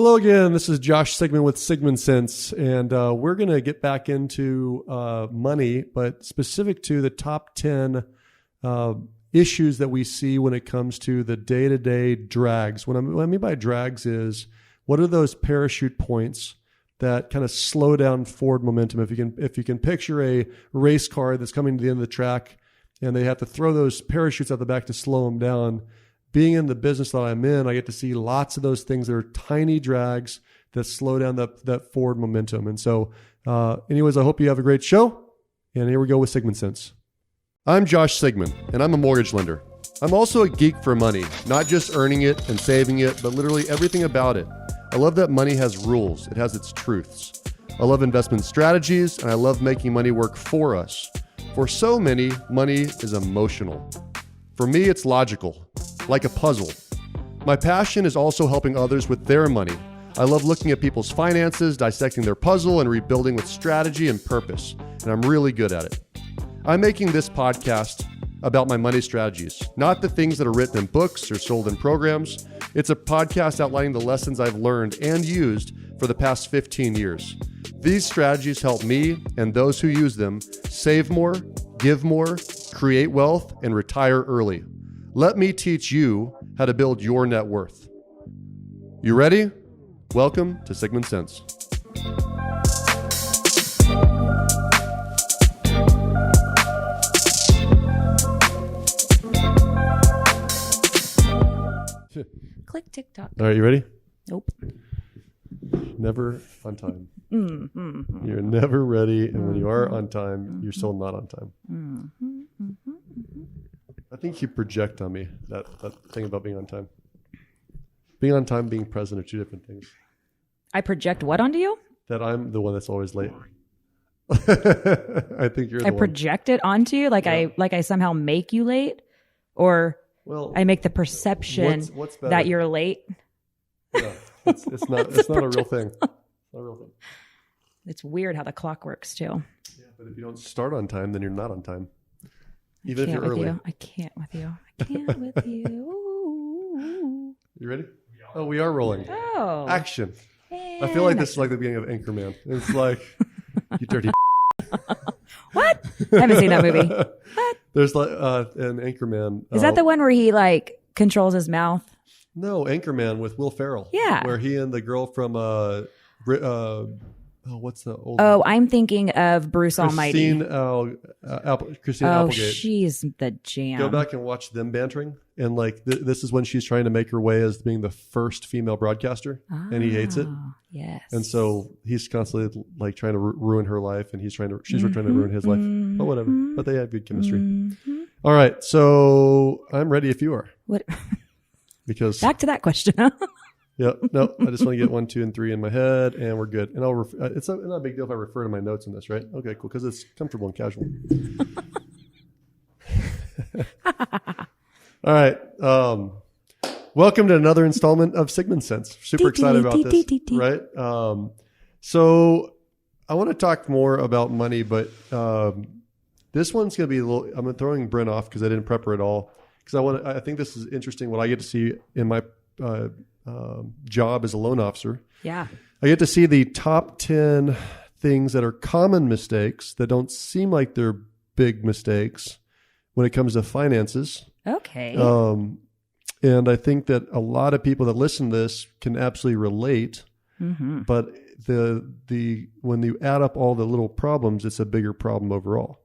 Hello again. This is Josh Sigman with Sigman Sense, and we're going to get back into money, but specific to the top 10 issues that we see when it comes to the day-to-day drags. What I mean by drags is, what are those parachute points that kind of slow down forward momentum? If you can picture a race car that's coming to the end of the track, and they have to throw those parachutes out the back to slow them down. Being in the business that I'm in, I get to see lots of those things that are tiny drags that slow down that forward momentum. And so anyways, I hope you have a great show. And here we go with Sigman Sense. I'm Josh Sigman, and I'm a mortgage lender. I'm also a geek for money, not just earning it and saving it, but literally everything about it. I love that money has rules. It has its truths. I love investment strategies, and I love making money work for us. For so many, money is emotional. For me, it's logical, like a puzzle. My passion is also helping others with their money. I love looking at people's finances, dissecting their puzzle, and rebuilding with strategy and purpose, and I'm really good at it. I'm making this podcast about my money strategies, not the things that are written in books or sold in programs. It's a podcast outlining the lessons I've learned and used for the past 15 years. These strategies help me and those who use them save more, give more, create wealth, and retire early. Let me teach you how to build your net worth. You ready? Welcome to Sigman Sense. Click TikTok. All right, you ready? Nope. Never on time. You're never ready, and when you are on time, you're still not on time. I think you project on me, that thing about being on time. Being on time, being present are two different things. I project what onto you? That I'm the one that's always late. I think you're the one. I project it onto you? Like I somehow make you late? Or I make the perception what's that you're late? Yeah, it's not a real thing. It's not a real thing. It's weird how the clock works too. Yeah, but if you don't start on time, then you're not on time. Even if you're early. I can't with you. I can't with you. You ready? Oh, we are rolling. Oh. Action. I feel like this is like the beginning of Anchorman. It's like, you dirty What? I haven't seen that movie. What? There's like an Anchorman. Is that the one where he like controls his mouth? No, Anchorman with Will Ferrell. Yeah. Where he and the girl from what's the old? Oh, I'm thinking of Bruce Almighty. Christine Applegate. She's the jam. Go back and watch them bantering, and like this is when she's trying to make her way as being the first female broadcaster, and he hates it. Yes. And so he's constantly like trying to ruin her life, and she's trying to ruin his life. But whatever. But they have good chemistry. All right, so I'm ready if you are. What? Because back to that question. Yeah, no, I just want to get 1, 2, and 3 in my head, and we're good. And it's not a big deal if I refer to my notes in this, right? Okay, cool, because it's comfortable and casual. All right. Welcome to another installment of Sigman Sense. Super excited about this, right? So I want to talk more about money, but this one's going to be a little. I'm throwing Brynn off because I didn't prep her at all. Because I think this is interesting. What I get to see in my job as a loan officer. Yeah. I get to see the top 10 things that are common mistakes that don't seem like they're big mistakes when it comes to finances. Okay. And I think that a lot of people that listen to this can absolutely relate. Mm-hmm. But when you add up all the little problems, it's a bigger problem overall.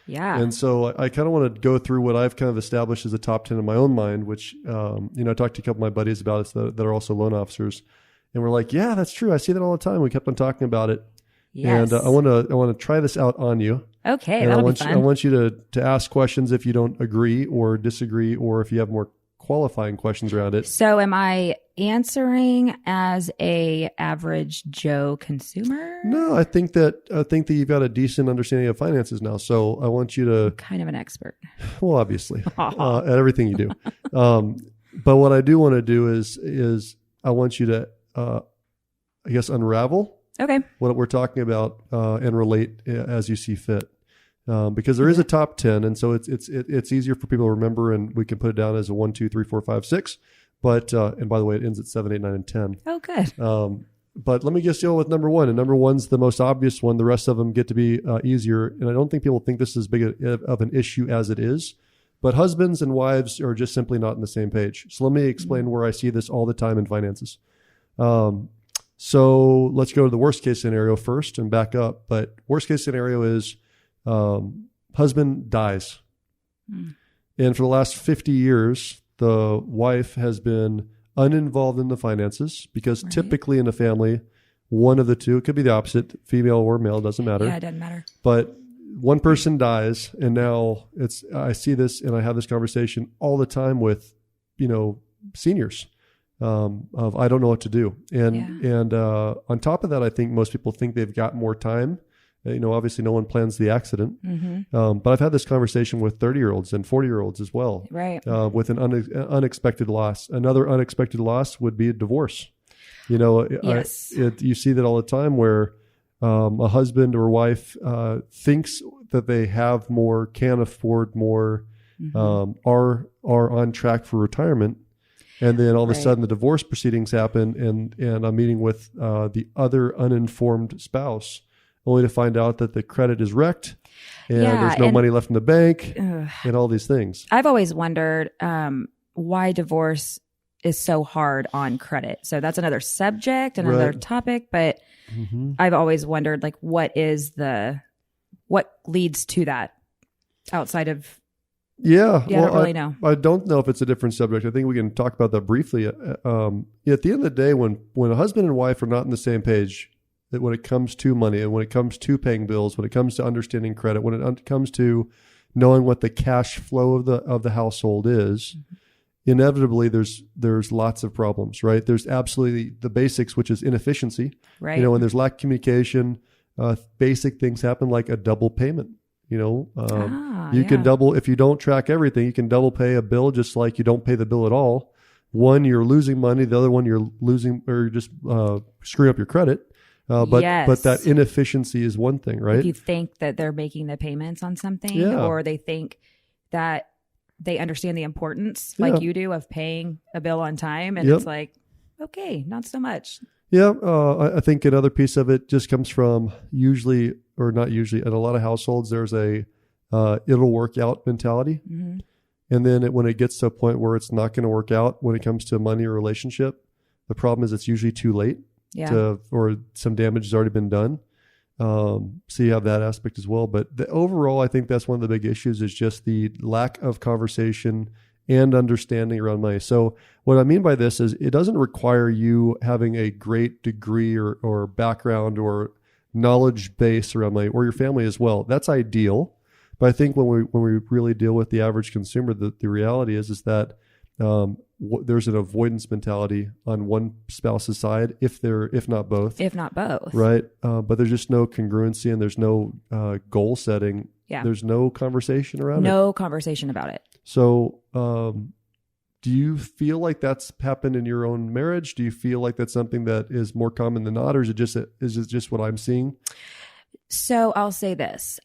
Yeah. And so I kind of want to go through what I've kind of established as a top 10 in my own mind, which, I talked to a couple of my buddies about it that are also loan officers. And we're like, yeah, that's true. I see that all the time. We kept on talking about it. Yes. And I want to try this out on you. Okay. And that'll be fun. I want you to ask questions if you don't agree or disagree, or if you have more qualifying questions around it. So am I answering as a average Joe consumer? No, I think that you've got a decent understanding of finances now. So I want you to... I'm kind of an expert. Well, obviously, at everything you do. But what I do want to do is I want you to, unravel what we're talking about and relate as you see fit. Because there is a top 10, and so it's easier for people to remember, and we can put it down as a 1, 2, 3, 4, 5, 6. But, and by the way, it ends at 7, 8, 9, and 10. Oh, good. But let me just deal with number one. And number one's the most obvious one. The rest of them get to be easier. And I don't think people think this is big of an issue as it is. But husbands and wives are just simply not on the same page. So let me explain where I see this all the time in finances. So let's go to the worst case scenario first and back up. But worst case scenario is husband dies. And for the last 50 years, the wife has been uninvolved in the finances because typically in a family, one of the two, it could be the opposite, female or male, doesn't matter. Yeah, it doesn't matter. But one person dies, and now I see this and I have this conversation all the time with, seniors of I don't know what to do. And on top of that, I think most people think they've got more time. Obviously no one plans the accident. But I've had this conversation with 30-year-olds and 40-year-olds as well. Right. With an unexpected loss. Another unexpected loss would be a divorce. Yes. You see that all the time where a husband or wife thinks that they have more, can afford more, are on track for retirement. And then all of a sudden the divorce proceedings happen and I'm meeting with the other uninformed spouse only to find out that the credit is wrecked and there's no money left in the bank and all these things. I've always wondered why divorce is so hard on credit. So that's another subject, another topic, but I've always wondered what leads to that outside of I don't really know. I don't know if it's a different subject. I think we can talk about that briefly. At the end of the day, when a husband and wife are not on the same page, that when it comes to money and when it comes to paying bills, when it comes to understanding credit, when it comes to knowing what the cash flow of the household is, inevitably there's lots of problems, right? There's absolutely the basics, which is inefficiency. Right. When there's lack of communication, basic things happen like a double payment. You can double, if you don't track everything, you can double pay a bill just like you don't pay the bill at all. One, you're losing money. The other one, you're losing or you're just screwing up your credit. But that inefficiency is one thing, right? If you think that they're making the payments on something or they think that they understand the importance like you do of paying a bill on time. And it's like, okay, not so much. Yeah. I think another piece of it just comes from usually, or not usually, in a lot of households, there's a it'll work out mentality. And then when it gets to a point where it's not going to work out when it comes to money or relationship, the problem is it's usually too late. Or some damage has already been done. So you have that aspect as well. But overall, I think that's one of the big issues is just the lack of conversation and understanding around money. So what I mean by this is it doesn't require you having a great degree or background or knowledge base around money or your family as well. That's ideal. But I think when we really deal with the average consumer, the reality is that there's an avoidance mentality on one spouse's side, if not both. If not both. Right. But there's just no congruency and there's no goal setting. Yeah. There's no conversation around it. No conversation about it. So do you feel like that's happened in your own marriage? Do you feel like that's something that is more common than not? Or is it just what I'm seeing? So I'll say this.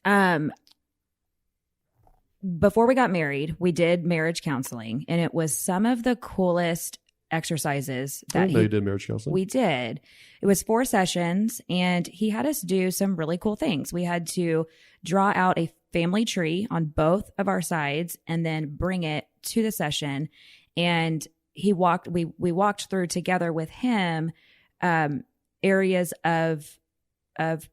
Before we got married, we did marriage counseling, and it was some of the coolest exercises that you did marriage counseling. We did. It was 4 sessions, and he had us do some really cool things. We had to draw out a family tree on both of our sides and then bring it to the session. And we walked through together with him areas of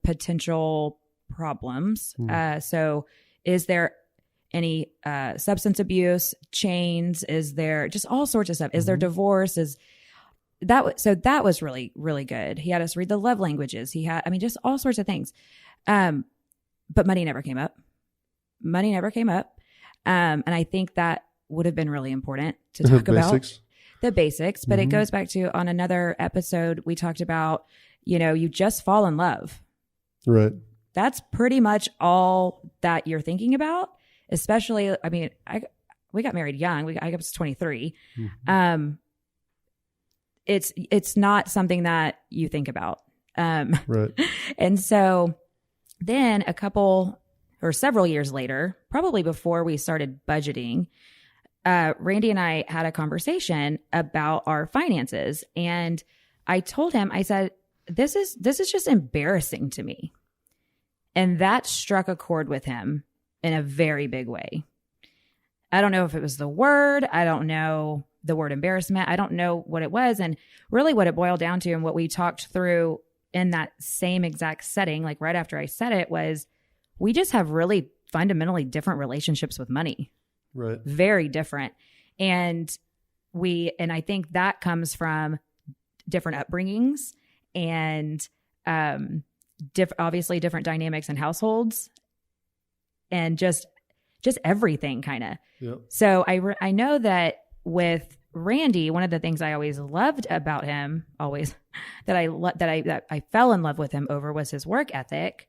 potential problems. So is there any substance abuse, chains? Is there just all sorts of stuff? Is there divorce? So that was really, really good. He had us read the love languages. Just all sorts of things. But money never came up. And I think that would have been really important to talk about the basics. But it goes back to, on another episode, we talked about, you just fall in love. Right. That's pretty much all that you're thinking about. Especially, we got married young. I was 23. It's not something that you think about. Right. And so then several years later, probably before we started budgeting, Randy and I had a conversation about our finances, and I told him, I said, this is just embarrassing to me. And that struck a chord with him in a very big way. I don't know if it was the word. I don't know the word embarrassment. I don't know what it was. And really what it boiled down to and what we talked through in that same exact setting, like right after I said it, was we just have really fundamentally different relationships with money. Right. Very different. And I think that comes from different upbringings and obviously different dynamics in households and just everything kind of. Yep. So I know that with Randy, one of the things I always loved about him, that I fell in love with him over, was his work ethic.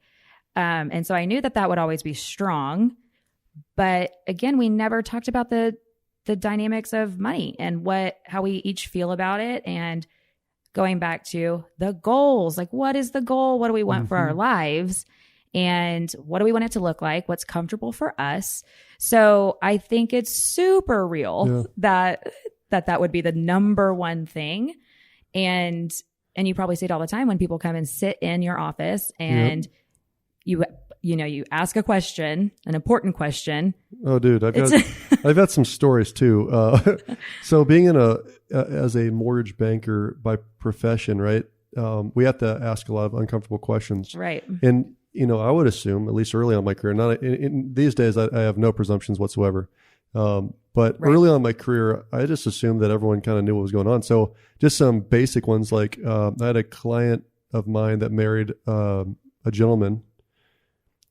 And so I knew that would always be strong. But again, we never talked about the dynamics of money and how we each feel about it. And going back to the goals, like what is the goal? What do we want for our lives? And what do we want it to look like? What's comfortable for us? So I think it's super real that would be the number one thing. And you probably see it all the time when people come and sit in your office and you ask a question, an important question. Oh, dude, I've got some stories too. So being as a mortgage banker by profession, right? We have to ask a lot of uncomfortable questions, right? And I would assume, at least early on in my career, not in these days, I have no presumptions whatsoever. But early on in my career, I just assumed that everyone kind of knew what was going on. So just some basic ones, like I had a client of mine that married a gentleman.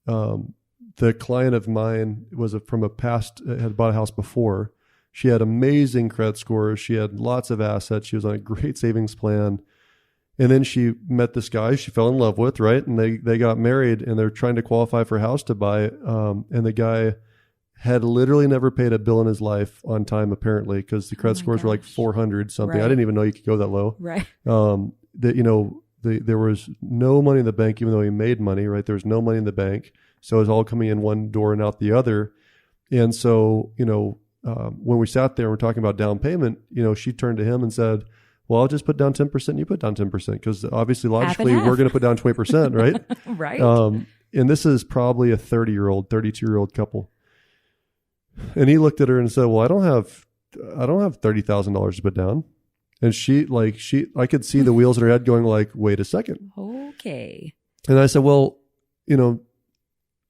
The client of mine was from a past, had bought a house before. She had amazing credit scores. She had lots of assets. She was on a great savings plan. And then she met this guy she fell in love with, right? And they got married, and they're trying to qualify for a house to buy. And the guy had literally never paid a bill in his life on time, apparently, because the credit scores were like 400 something. Right. I didn't even know you could go that low. Right. There was no money in the bank, even though he made money, right? There was no money in the bank. So it was all coming in one door and out the other. And so, when we sat there and we're talking about down payment, she turned to him and said, well, I'll just put down 10% and you put down 10%, because obviously logically we're going to put down 20%, right? Right. And this is probably a 32-year-old couple. And he looked at her and said, well, I don't have $30,000 to put down. And I could see the wheels in her head going like, wait a second. Okay. And I said, well,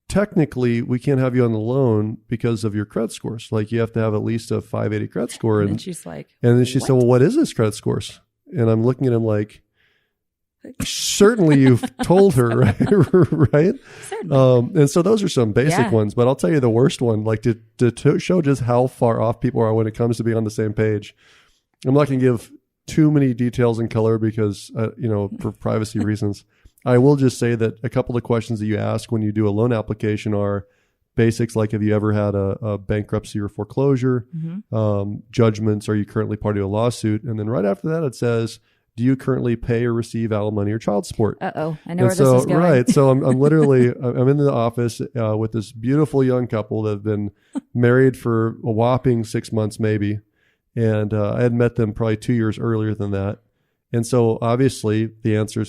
technically we can't have you on the loan because of your credit scores. Like you have to have at least a 580 credit score. And she's like, and then she said, well, what is this credit scores? And I'm looking at him like, certainly you've told her, right? Right. Certainly. And so those are some basic ones, but I'll tell you the worst one, like to show just how far off people are when it comes to being on the same page. I'm not going to give too many details in color because, for privacy reasons. I will just say that a couple of questions that you ask when you do a loan application are basics, like have you ever had a bankruptcy or foreclosure, judgments, are you currently party to a lawsuit? And then right after that, it says, do you currently pay or receive alimony or child support? Uh-oh, I know where this is going. Right, so I'm literally, I'm in the office with this beautiful young couple that have been married for a whopping 6 months maybe. And I had met them probably 2 years earlier than that. And so obviously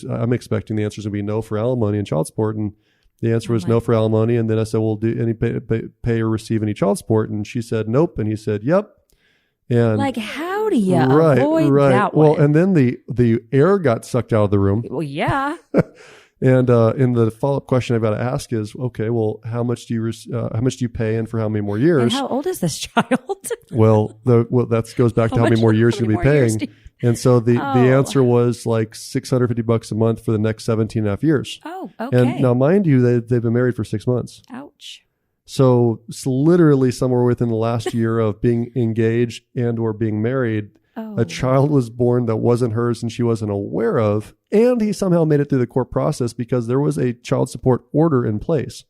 I'm expecting the answers would be no for alimony and child support. And the answer was no for alimony. And then I said, well, do any pay or receive any child support? And she said, nope. And he said, yep. And like, how do you avoid that one? Well, and then the air got sucked out of the room. Well, yeah. And in the follow-up question I've got to ask is, okay, well, how much do you pay and for how many more years? And how old is this child? well, that goes back to how many more years you're going to be paying. And so the answer was like $650 a month for the next 17 and a half years. Oh, okay. And now, mind you, they've been married for 6 months. Ouch. So it's literally somewhere within the last year of being engaged and or being married, a child was born that wasn't hers and she wasn't aware of. And he somehow made it through the court process because there was a child support order in place.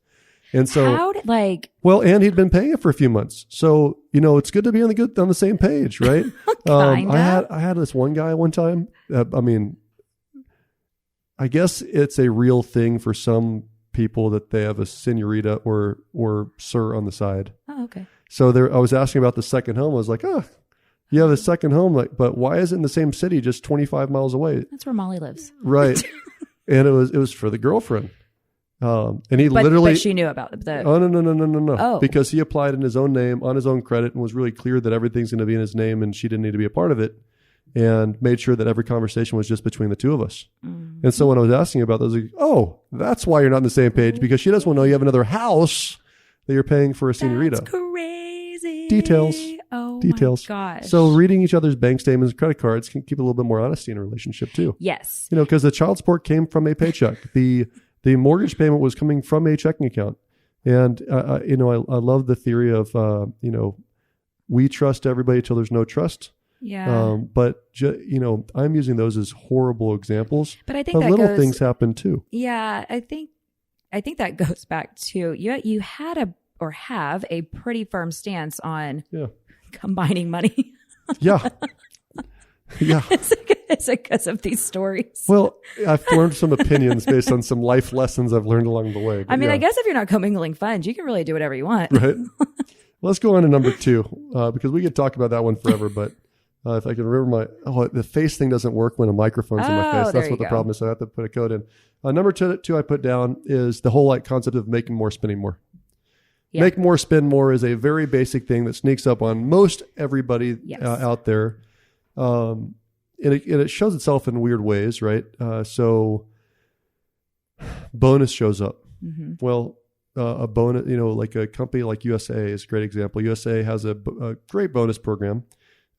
And so, and he'd been paying it for a few months. So, it's good to be on the same page, right? I had this one guy one time. I guess it's a real thing for some people that they have a senorita or sir on the side. Oh, okay. So I was asking about the second home. I was like, oh, you have a second home, like, but why is it in the same city, just 25 miles away? That's where Molly lives. Right. And it was for the girlfriend. And he But literally, she knew about the. oh, no. Oh. Because he applied in his own name, on his own credit, and was really clear that everything's going to be in his name and she didn't need to be a part of it, and made sure that every conversation was just between the two of us. Mm-hmm. And so when I was asking about that, I was like, oh, that's why you're not on the same page, because she doesn't want to know you have another house that you're paying for a senorita. That's crazy. Details. Oh, Details. my gosh. So reading each other's bank statements and credit cards can keep a little bit more honesty in a relationship too. Yes. Because the child support came from a paycheck. The mortgage payment was coming from a checking account. And, I love the theory of, we trust everybody till there's no trust. Yeah. But I'm using those as horrible examples. But I think that little goes, things happen too. Yeah, I think that goes back to you had have a pretty firm stance on combining money. Yeah. Yeah. Is it because of these stories? Well, I've formed some opinions based on some life lessons I've learned along the way. I mean, I guess if you're not commingling funds, you can really do whatever you want. Right. Let's go on to number 2, because we could talk about that one forever, but if I can remember the face thing doesn't work when a microphone's in my face. That's what the problem is. So I have to put a code in. Number 2 I put down is the whole concept of making more, spending more. Yeah. Make more, spend more is a very basic thing that sneaks up on most everybody out there. And it shows itself in weird ways, right? So bonus shows up. Mm-hmm. Well, a bonus, like a company like USA is a great example. USA has a great bonus program.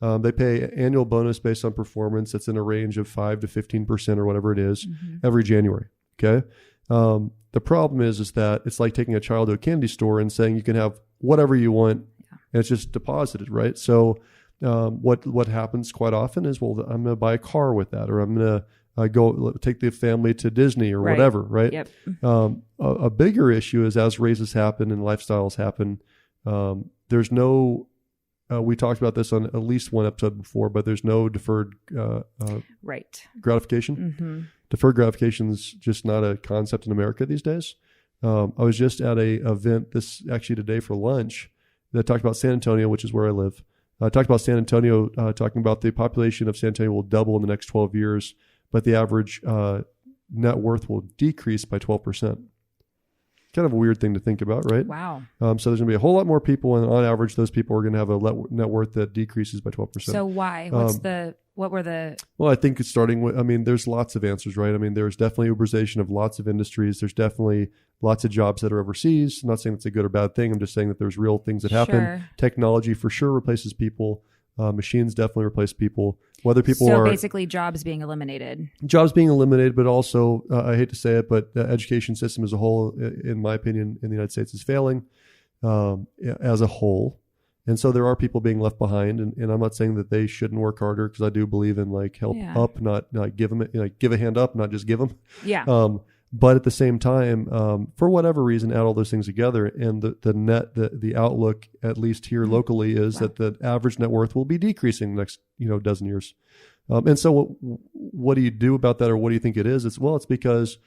They pay annual bonus based on performance. It's in a range of 5 to 15% or whatever it is every January. Okay. The problem is that it's like taking a child to a candy store and saying you can have whatever you want, and it's just deposited, right? So what happens quite often is, well, I'm going to buy a car with that, or I'm going to go take the family to Disney or whatever, right? Yep. A bigger issue is as raises happen and lifestyles happen, there's no, we talked about this on at least one episode before, but there's no deferred gratification. Mm-hmm. Deferred gratification is just not a concept in America these days. I was just at a event today for lunch that talked about San Antonio, which is where I live. I talked about San Antonio, talking about the population of San Antonio will double in the next 12 years, but the average net worth will decrease by 12%. Kind of a weird thing to think about, right? Wow. So there's going to be a whole lot more people, and on average, those people are going to have a net worth that decreases by 12%. So why? What were the... Well, I think it's starting with, there's lots of answers, right? There's definitely Uberization of lots of industries. There's definitely lots of jobs that are overseas. I'm not saying it's a good or bad thing. I'm just saying that there's real things that happen. Sure. Technology for sure replaces people. Machines definitely replace people. Whether people So basically jobs being eliminated. Jobs being eliminated, but also, I hate to say it, but the education system as a whole, in my opinion, in the United States is failing as a whole. And so there are people being left behind, and I'm not saying that they shouldn't work harder, because I do believe in help up, not give them, give a hand up, not just give them. Yeah. But at the same time, for whatever reason, add all those things together, and the outlook, at least here locally, is that the average net worth will be decreasing the next dozen years. And so what do you do about that, or what do you think it is? It's because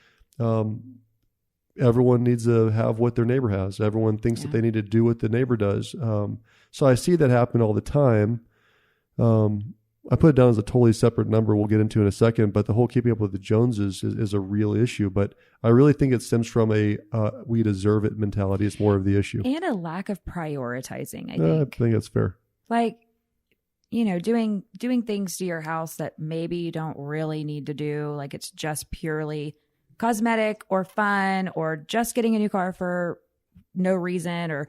everyone needs to have what their neighbor has. Everyone thinks that they need to do what the neighbor does. So I see that happen all the time. I put it down as a totally separate number we'll get into in a second, but the whole keeping up with the Joneses is a real issue. But I really think it stems from a we deserve it mentality. It's more of the issue. And a lack of prioritizing, I think that's fair. Doing things to your house that maybe you don't really need to do. Like it's just purely cosmetic or fun, or just getting a new car for no reason. Or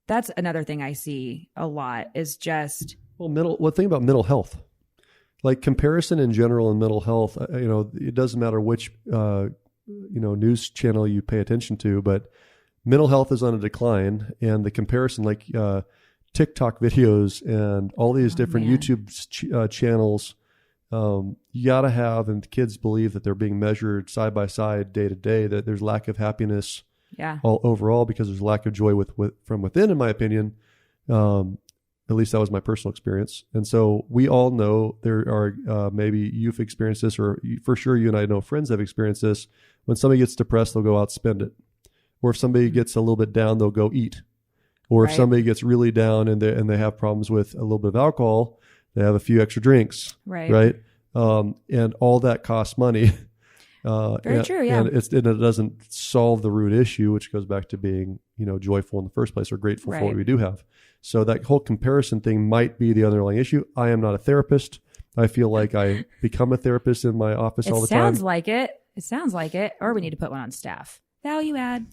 that's another thing I see a lot is just... Well, think about mental health, like comparison in general in mental health. It doesn't matter which news channel you pay attention to, but mental health is on a decline, and the comparison, like TikTok videos and all these different YouTube channels, you gotta have, and kids believe that they're being measured side by side, day to day. That there's lack of happiness, all overall, because there's lack of joy from within, in my opinion. At least that was my personal experience. And so we all know there are, maybe you've experienced this, or for sure you and I know friends have experienced this. When somebody gets depressed, they'll go out and spend it. Or if somebody gets a little bit down, they'll go eat. Or if somebody gets really down and they have problems with a little bit of alcohol, they have a few extra drinks. Right. And all that costs money. Very true. Yeah. And it doesn't solve the root issue, which goes back to being, joyful in the first place or grateful for what we do have. So that whole comparison thing might be the underlying issue. I am not a therapist. I feel like I become a therapist in my office all the time. It sounds like it. Or we need to put one on staff. Value add.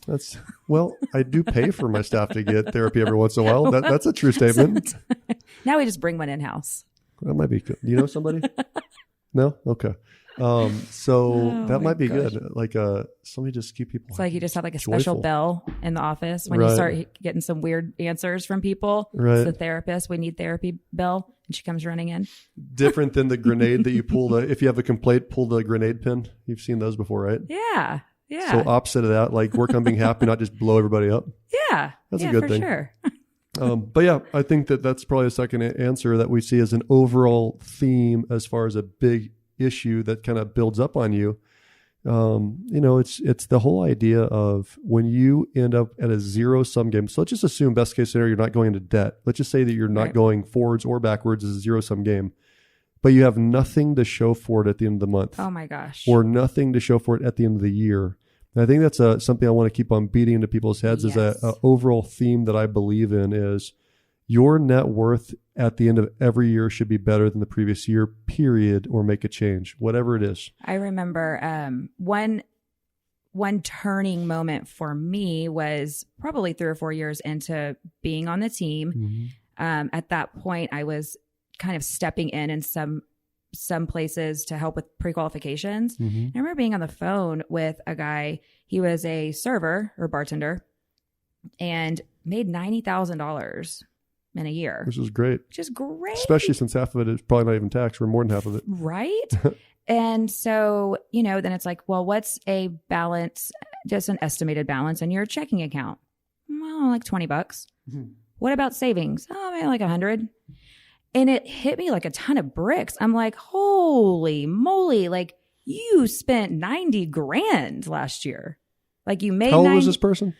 I do pay for my staff to get therapy every once in a while. That's a true statement. Now we just bring one in-house. That might be good. Do you know somebody? No? Okay. That might be good. Like, somebody just keep people. It's like you just have like a special bell in the office when you start getting some weird answers from people. Right. It's the therapist. We need therapy bell. And she comes running in. Different than the grenade that you pull if you have a complaint, pull the grenade pin. You've seen those before, right? Yeah. Yeah. So opposite of that, like work on being happy, not just blow everybody up. Yeah. That's a good thing. Sure. But yeah, I think that's probably a second answer that we see as an overall theme as far as a big issue that kind of builds up on you. It's the whole idea of when you end up at a zero-sum game. So let's just assume best case scenario, you're not going into debt. Let's just say that you're not going forwards or backwards as a zero-sum game, but you have nothing to show for it at the end of the month. Oh my gosh. Or nothing to show for it at the end of the year. And I think that's something I want to keep on beating into people's heads. Is a overall theme that I believe in is your net worth at the end of every year should be better than the previous year, period, or make a change, whatever it is. I remember one turning moment for me was probably 3 or 4 years into being on the team. Mm-hmm. At that point, I was kind of stepping in some places to help with pre-qualifications. Mm-hmm. I remember being on the phone with a guy. He was a server or bartender and made $90,000 in a year. Which is great. Which is great. Especially since half of it is probably not even taxed, or more than half of it. Right. And so, then it's like, well, what's a balance, just an estimated balance in your checking account? Well, like $20. Mm-hmm. What about savings? Oh, maybe like 100. And it hit me like a ton of bricks. I'm like, holy moly. Like, you spent $90,000 last year. Like, you made How old was this person?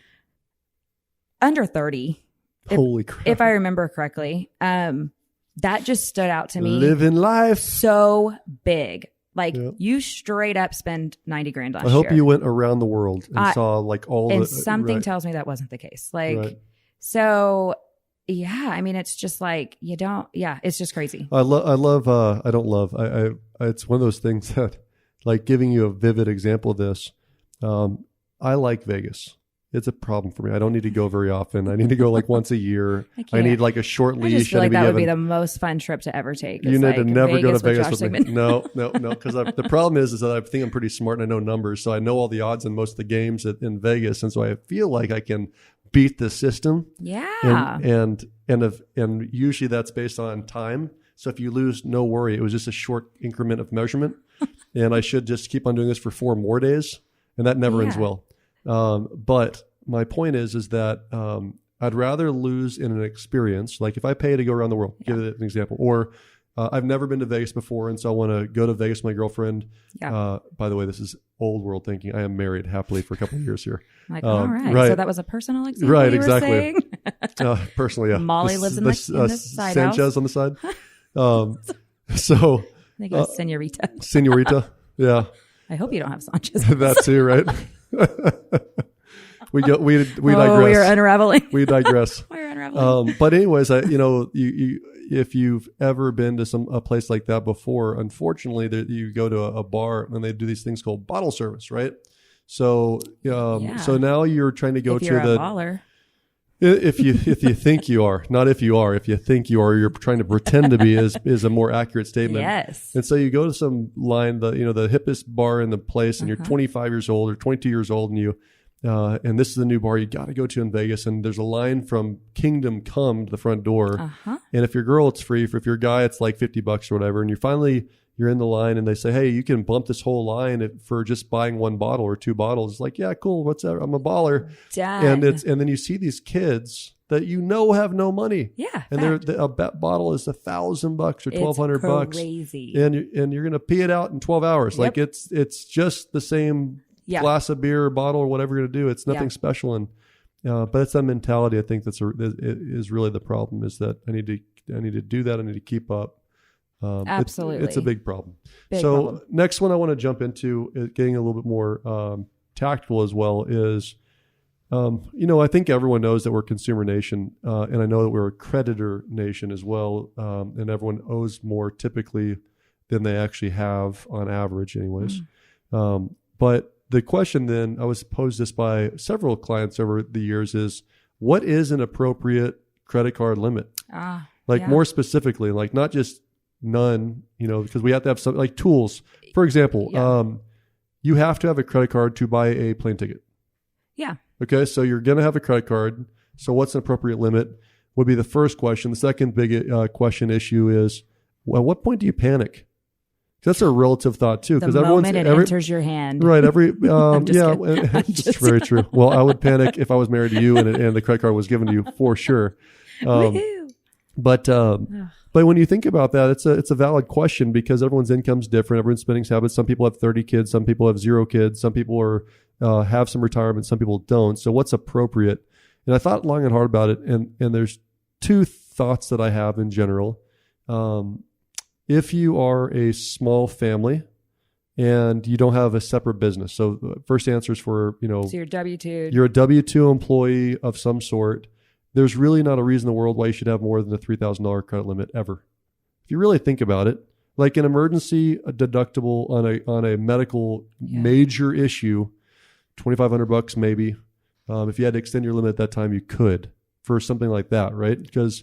Under 30. Holy crap. If I remember correctly. That just stood out to me. Living life. So big. Like, you straight up spend $90,000 last year. I hope you went around the world and saw like all and something tells me that wasn't the case. Like, so yeah, I mean, it's just like, it's just crazy. I don't love, it's one of those things that, like, giving you a vivid example of this. I like Vegas. It's a problem for me. I don't need to go very often. I need to go like once a year. I need like a short leash. I just feel like that would be the most fun trip to ever take. You need to never go to Vegas with me. No. Because the problem is that I think I'm pretty smart and I know numbers. So I know all the odds in most of the games in Vegas. And so I feel like I can beat the system. Yeah. And usually that's based on time. So if you lose, no worry. It was just a short increment of measurement. And I should just keep on doing this for 4 more days. And that never ends well. But my point is that I'd rather lose in an experience. Like if I pay to go around the world, give it an example, or I've never been to Vegas before, and so I want to go to Vegas with my girlfriend. By the way, this is old world thinking. I am married happily for a couple of years here. Like, all right. So that was a personal example. Right, you exactly. Personally, yeah. Molly lives in the side Sanchez house. on the side. So they go Senorita. Senorita, yeah. I hope you don't have Sanchez. That's you, right? we digress. We are unraveling. We digress. We're unraveling. But anyways, you if you've ever been to a place like that before, unfortunately, you go to a bar and they do these things called bottle service, right? So, so now you're trying to go if you're to a baller. If you think you are, not if you are. If you think you are, you're trying to pretend to be is a more accurate statement. Yes. And so you go to some line, the hippest bar in the place, and you're 25 years old or 22 years old, and you and this is the new bar you got to go to in Vegas, and there's a line from Kingdom Come to the front door. And if you're a girl, it's free. If you're a guy, it's like $50 or whatever. And you're in the line, and they say, hey, you can bump this whole line for just buying 1 bottle or 2 bottles. It's like, yeah, cool. What's that? I'm a baller. Done. And then you see these kids that have no money. Yeah. And a bottle is $1,000 or $1,200. Crazy. And you're gonna pee it out in 12 hours. Yep. Like it's just the same glass of beer or bottle or whatever you're gonna do. It's nothing special. But it's that mentality. I think is really the problem. Is that I need to do that. I need to keep up. Absolutely, it's a big problem. Big so problem. Next one I want to jump into, getting a little bit more tactful as well, is I think everyone knows that we're a consumer nation, and I know that we're a creditor nation as well, and everyone owes more typically than they actually have on average, anyways. But the question then, I was posed this by several clients over the years, is what is an appropriate credit card limit? More specifically, like not just none, because we have to have some like tools. For example, you have to have a credit card to buy a plane ticket. Yeah. Okay. So you're going to have a credit card. So what's an appropriate limit would be the first question. The second big question issue is, at what point do you panic? That's a relative thought too. The moment it enters your hand. Right. It's very true. Well, I would panic if I was married to you and the credit card was given to you for sure. But when you think about that, it's a valid question because everyone's income's different. Everyone's spending habits. Some people have 30 kids. Some people have 0 kids. Some people have some retirement. Some people don't. So what's appropriate? And I thought long and hard about it. And there's 2 thoughts that I have in general. If you are a small family and you don't have a separate business. So the first answer is for, so you're W-2. You're a W-2 employee of some sort. There's really not a reason in the world why you should have more than a $3,000 credit limit ever. If you really think about it, like an emergency deductible on a medical major issue, $2,500 maybe. If you had to extend your limit at that time, you could for something like that, right? Because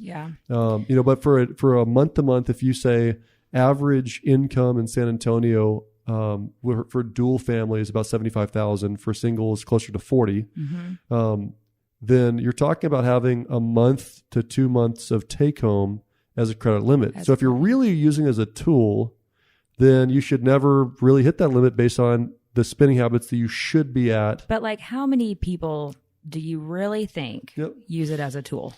but for a month to month, if you say average income in San Antonio for dual family is about $75,000, for singles closer to $40,000. Then you're talking about having a month to 2 months of take home as a credit limit. So if you're really using it as a tool, then you should never really hit that limit based on the spending habits that you should be at. But like, how many people do you really think use it as a tool?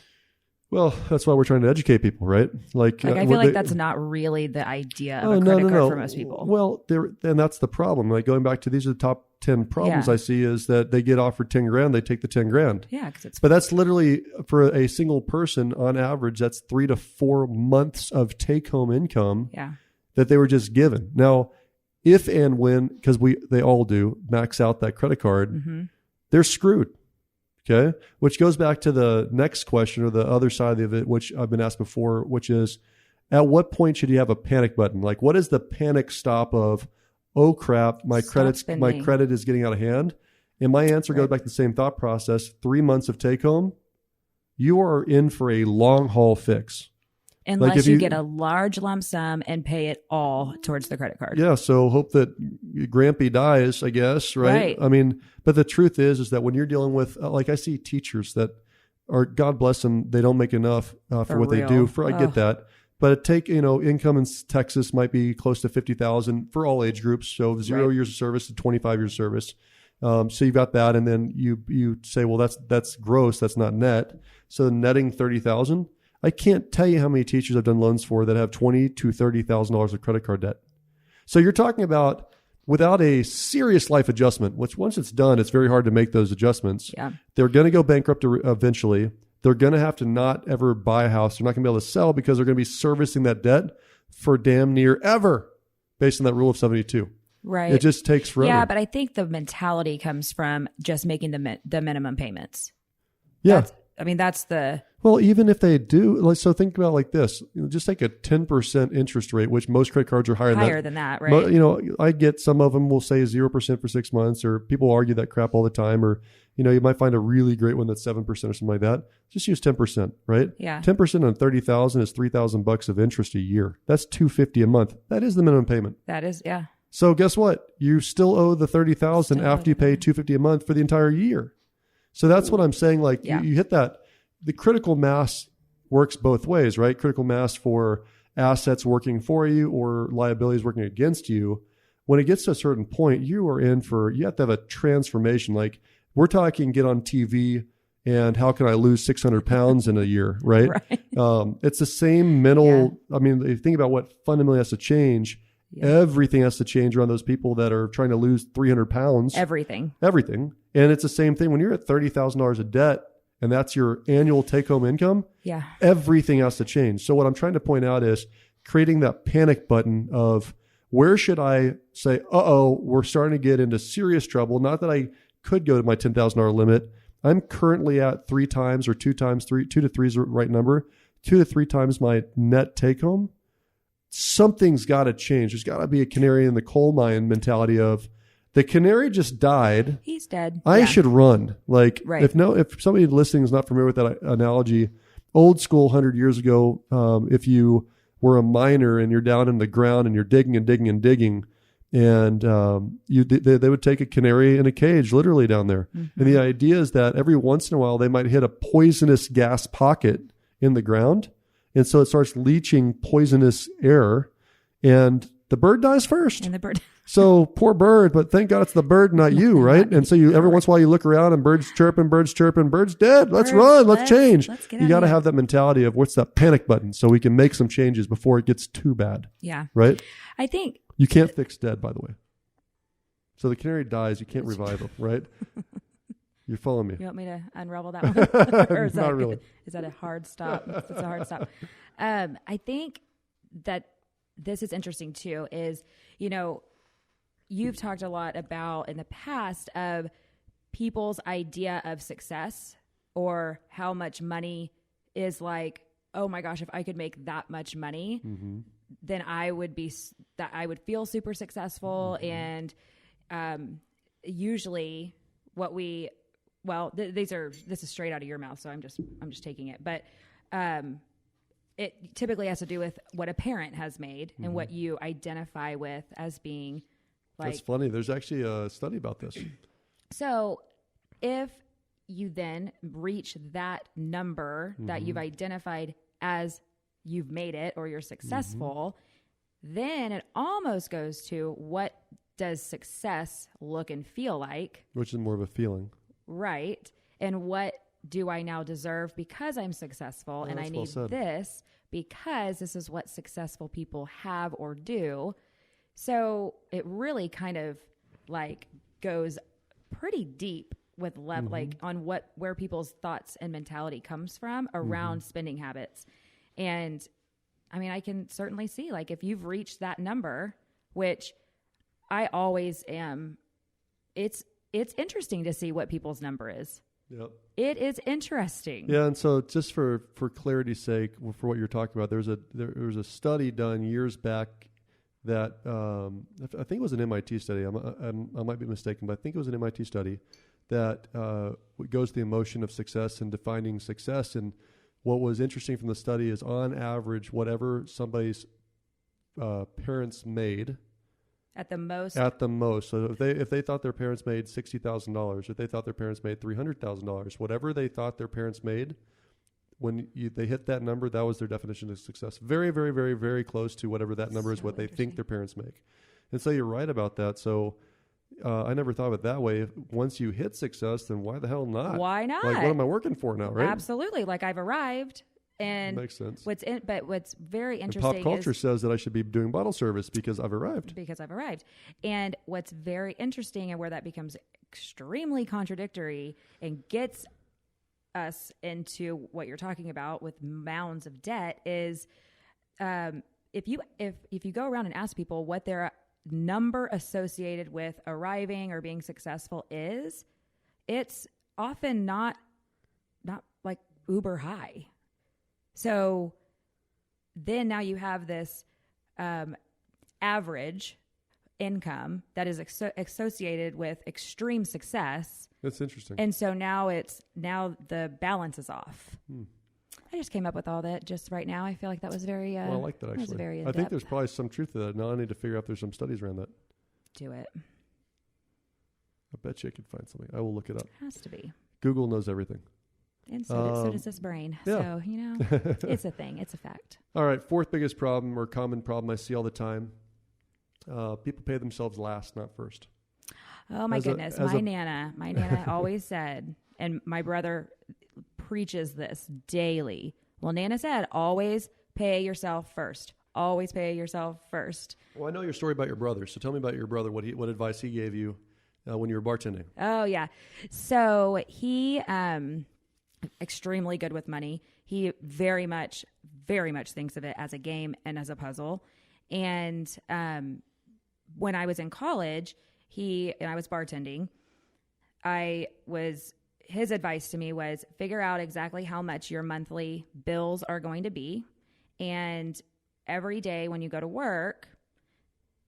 Well, that's why we're trying to educate people, right? I feel like that's not really the idea of a credit card for most people. Well, and that's the problem. Like going back to these are the top 10 problems I see is that they get offered 10 grand, they take the 10 grand. Yeah, but that's literally for a single person on average, that's 3 to 4 months of take home income that they were just given. Now, if and when, because they all do max out that credit card, they're screwed. Okay. Which goes back to the next question or the other side of it, which I've been asked before, which is at what point should you have a panic button? Like what is the panic stop of, oh crap, my credit is getting out of hand. And my answer goes back to the same thought process. 3 months of take home, you are in for a long haul fix. Unless you get a large lump sum and pay it all towards the credit card. Yeah. So hope that Grampy dies, I guess. Right. I mean, but the truth is that when you're dealing with, like I see teachers that are, God bless them, they don't make enough for what they do. I get that. But income in Texas might be close to $50,000 for all age groups. So 0 years of service to 25 years of service. So you've got that. And then you say, well, that's gross. That's not net. So netting $30,000. I can't tell you how many teachers I've done loans for that have $20,000 to $30,000 of credit card debt. So you're talking about without a serious life adjustment, which once it's done, it's very hard to make those adjustments. Yeah. They're going to go bankrupt eventually. They're going to have to not ever buy a house. They're not going to be able to sell because they're going to be servicing that debt for damn near ever based on that rule of 72. Right. It just takes forever. Yeah, but I think the mentality comes from just making the minimum payments. Yeah. That's the... Well, even if they do, so think about it like this. Just take a 10% interest rate, which most credit cards are higher than that, right? I get some of them will say 0% for 6 months, or people argue that crap all the time, or you might find a really great one that's 7% or something like that. Just use 10%, right? Yeah. 10% on $30,000 is $3,000 of interest a year. That's $250 a month. That is the minimum payment. That is, yeah. So guess what? You still owe the $30,000 after you pay $250 a month for the entire year. So that's what I'm saying. Like you hit that. The critical mass works both ways, right? Critical mass for assets working for you or liabilities working against you. When it gets to a certain point, you have to have a transformation. Like we're talking get on TV and how can I lose 600 pounds in a year, right? It's the same mental, if you think about what fundamentally has to change, everything has to change around those people that are trying to lose 300 pounds. Everything. And it's the same thing when you're at $30,000 of debt. and that's your annual take-home income, Yeah. everything has to change. So what I'm trying to point out is creating that panic button of where should I say, we're starting to get into serious trouble. Not that I could go to my $10,000 limit. I'm currently at 3 times or 2 times, 2 to 3 is the right number, 2 to 3 times my net take-home. Something's got to change. There's got to be a canary in the coal mine mentality of the canary just died. He's dead. I should run. Like Right. if somebody listening is not familiar with that analogy, old school 100 years ago, if you were a miner and you're down in the ground and you're digging and digging and digging, and they would take a canary in a cage literally down there. Mm-hmm. And the idea is that every once in a while they might hit a poisonous gas pocket in the ground. And so it starts leaching poisonous air and the bird dies first. And the bird. So poor bird, but thank God it's the bird, not you, right? And so every once in a while you look around and birds chirping, bird's dead. Let's run. Let's change. You got to have that mentality of what's that panic button so we can make some changes before it gets too bad. Yeah. Right? I think. You can't fix dead, by the way. So the canary dies, you can't revive them, right? You're following me. You want me to unravel that one? Or is Not really. Is that a hard stop? It's a hard stop. I think that this is interesting too, is, you've talked a lot about in the past of people's idea of success or how much money is like, oh my gosh, if I could make that much money, then I would feel super successful. And usually this is straight out of your mouth, so I'm just taking it. But it typically has to do with what a parent has made and what you identify with as being like. That's funny. There's actually a study about this. So if you then reach that number that you've identified as you've made it or you're successful, then it almost goes to what does success look and feel like? Which is more of a feeling. Right. And what do I now deserve because I'm successful and I need this because this is what successful people have or do. So it really kind of like goes pretty deep with like on where people's thoughts and mentality comes from around spending habits. And I mean, I can certainly see like if you've reached that number, which I always am, it's interesting to see what people's number is. Yep. It is interesting. Yeah, and so just for clarity's sake, for what you're talking about, there was a study done years back that I think it was an MIT study. I might be mistaken, but I think it was an MIT study that goes to the emotion of success and defining success. And what was interesting from the study is, on average, whatever somebody's parents made. At the most. So if they thought their parents made $60,000, if they thought their parents made $300,000, whatever they thought their parents made, when they hit that number, that was their definition of success. Very, very, very, very close to whatever that number is, what they think their parents make. And so you're right about that. So I never thought of it that way. Once you hit success, then why the hell not? Why not? Like, what am I working for now, right? Absolutely. Like, I've arrived. And makes sense. What's very interesting and pop culture says that I should be doing bottle service because I've arrived. And what's very interesting and where that becomes extremely contradictory and gets us into what you're talking about with mounds of debt is if you go around and ask people what their number associated with arriving or being successful is, it's often not like uber high. So then now you have this average income that is associated with extreme success. That's interesting. And so now the balance is off. I just came up with all that just right now. I feel like that was very well, I like that actually. Very I think there's probably some truth to that. Now I need to figure out if there's some studies around that. Do it. I bet you I could find something. I will look it up. Has to be. Google knows everything. And so does this brain. Yeah. So, it's a thing. It's a fact. All right. Fourth biggest problem or common problem I see all the time. People pay themselves last, not first. Oh, my goodness. My Nana always said, and my brother preaches this daily. Well, Nana said, always pay yourself first. Always pay yourself first. Well, I know your story about your brother. So tell me about your brother, what advice he gave you when you were bartending. Oh, yeah. So he extremely good with money. He very much thinks of it as a game and as a puzzle. And when I was in college, and I was bartending, his advice to me was figure out exactly how much your monthly bills are going to be. And every day when you go to work,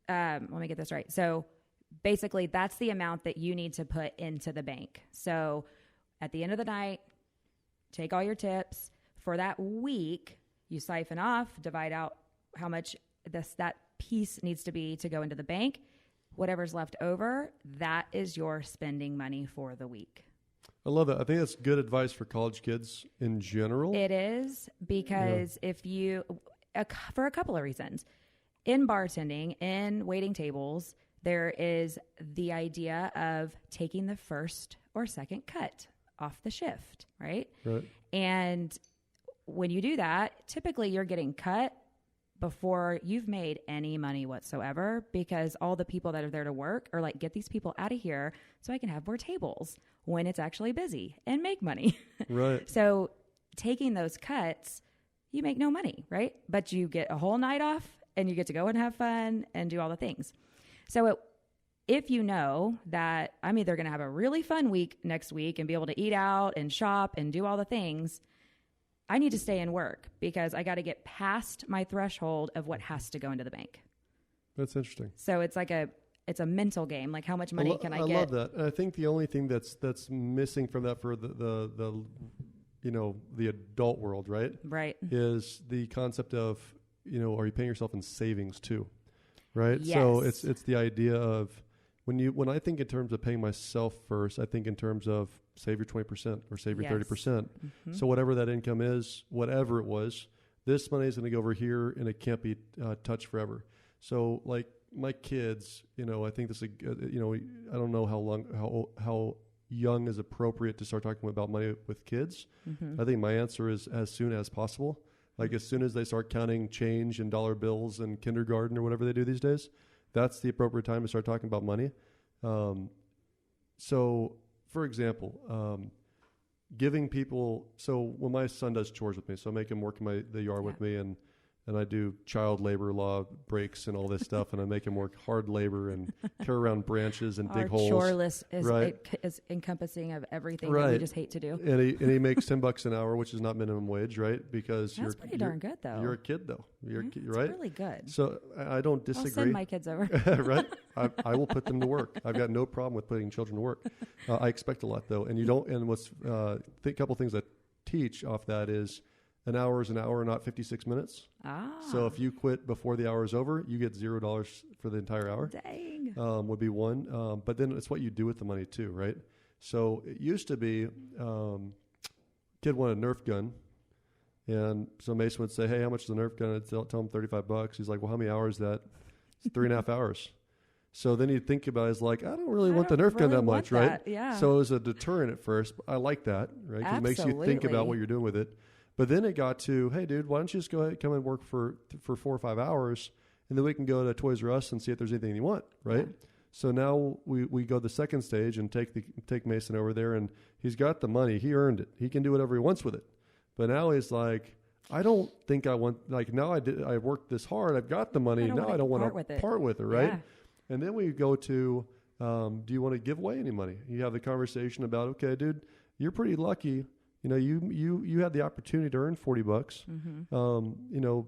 let me get this right. So basically that's the amount that you need to put into the bank. So at the end of the night, take all your tips. For that week, you siphon off, divide out how much that piece needs to be to go into the bank. Whatever's left over, that is your spending money for the week. I love that. I think that's good advice for college kids in general. It is, because for a couple of reasons. In bartending, in waiting tables, there is the idea of taking the first or second cut off the shift, right? Right. And when you do that, typically you're getting cut before you've made any money whatsoever, because all the people that are there to work are like, get these people out of here so I can have more tables when it's actually busy and make money. Right. So taking those cuts, you make no money, right? But you get a whole night off and you get to go and have fun and do all the things. So if you know that I'm either going to have a really fun week next week and be able to eat out and shop and do all the things, I need to stay in work because I got to get past my threshold of what has to go into the bank. That's interesting. So it's like it's a mental game. Like, how much money can I get? I love that. And I think the only thing that's missing from that for the the adult world, right? Right. Is the concept of, are you paying yourself in savings too? Right. Yes. So it's the idea of when I think in terms of paying myself first, I think in terms of save your 20% or save your 30%. Mm-hmm. So whatever that income is, whatever it was, this money is going to go over here and it can't be touched forever. So like my kids, I think this is, I don't know how young is appropriate to start talking about money with kids. Mm-hmm. I think my answer is as soon as possible. Like as soon as they start counting change and dollar bills in kindergarten or whatever they do these days, that's the appropriate time to start talking about money. So, for example, giving people. So when my son does chores with me, so I make him work in the yard with me, and I do child labor law breaks and all this stuff, and I make him work hard labor and carry around branches and dig holes. Our chore list is, right? Is encompassing of everything right. that we just hate to do. And he makes $10 an hour, which is not minimum wage, right? Because that's pretty darn good, though. You're a kid, though. You're It's right. really good. So I don't disagree. I'll send my kids over. Right? I will put them to work. I've got no problem with putting children to work. I expect a lot, though, and you don't. And what's a couple things I teach off that is, an hour is an hour, not 56 minutes. So if you quit before the hour is over, you get $0 for the entire hour. Dang. Would be one. But then it's what you do with the money too, right? So it used to be, kid wanted a Nerf gun. And so Mason would say, hey, how much is a Nerf gun? I'd tell him $35. He's like, well, how many hours is that? It's 3.5 hours. So then you'd think about it as like, I don't really want the Nerf gun that much, right? Yeah. So it was a deterrent at first. I like that, right? Because it makes you think about what you're doing with it. But then it got to, hey, dude, why don't you just go ahead, come and work for 4 or 5 hours, and then we can go to Toys R Us and see if there's anything you want, right? Yeah. So now we go the second stage and take Mason over there, and he's got the money. He earned it. He can do whatever he wants with it. But now he's like, I don't think I want, like, now I worked this hard. I've got the money. Now I don't want to part with it, right? Yeah. And then we go to, do you want to give away any money? You have the conversation about, okay, dude, you're pretty lucky. You had the opportunity to earn $40. Mm-hmm.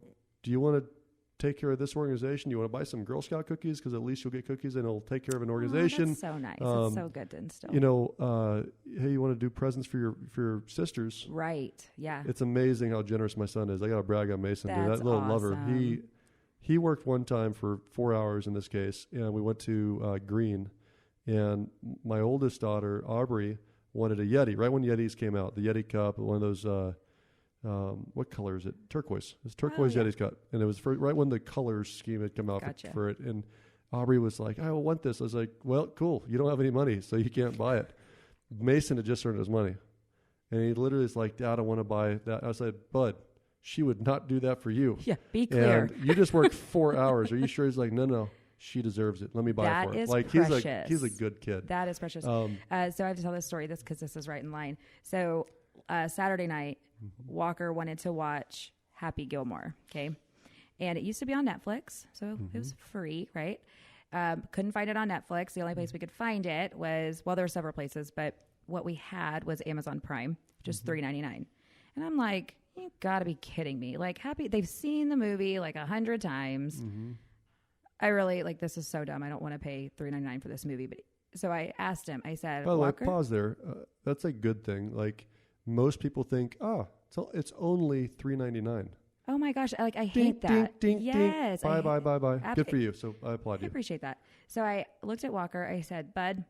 Do you want to take care of this organization? You want to buy some Girl Scout cookies? Because at least you'll get cookies and it'll take care of an organization. That's so nice. It's so good to instill. Hey, you want to do presents for your sisters? Right. Yeah. It's amazing how generous my son is. I got to brag on Mason. That's that little awesome. lover. He worked one time for 4 hours in this case, and we went to Green, and my oldest daughter, Aubrey, wanted a Yeti, right when Yetis came out, the Yeti cup, one of those, what color is it? Turquoise. It's turquoise Yeti's cup. And it was right when the color scheme had come out for it. And Aubrey was like, I want this. I was like, well, cool. You don't have any money, so you can't buy it. Mason had just earned his money. And he literally is like, Dad, I want to buy that. I said, Bud, she would not do that for you. Yeah, be clear. And you just worked 4 hours. Are you sure? He's like, no. She deserves it. Let me buy it for her. That is like precious. he's a good kid. That is precious. So I have to tell this story because this is right in line. So Saturday night, Walker wanted to watch Happy Gilmore. Okay. And it used to be on Netflix. So it was free, right? Couldn't find it on Netflix. The only place we could find it was, well, there were several places, but what we had was Amazon Prime, just $3.99. And I'm like, you gotta be kidding me. Like they've seen the movie like 100 times. I really this is so dumb. I don't want to pay $3.99 for this movie. But so I asked him, I said, by the way, Walker? pause there. That's a good thing. Like most people think, it's only $3.99. Oh my gosh. I ding, hate that. Ding, yes. Ding. Bye. Good for you. So I applaud you. I appreciate that. So I looked at Walker. I said, Bud,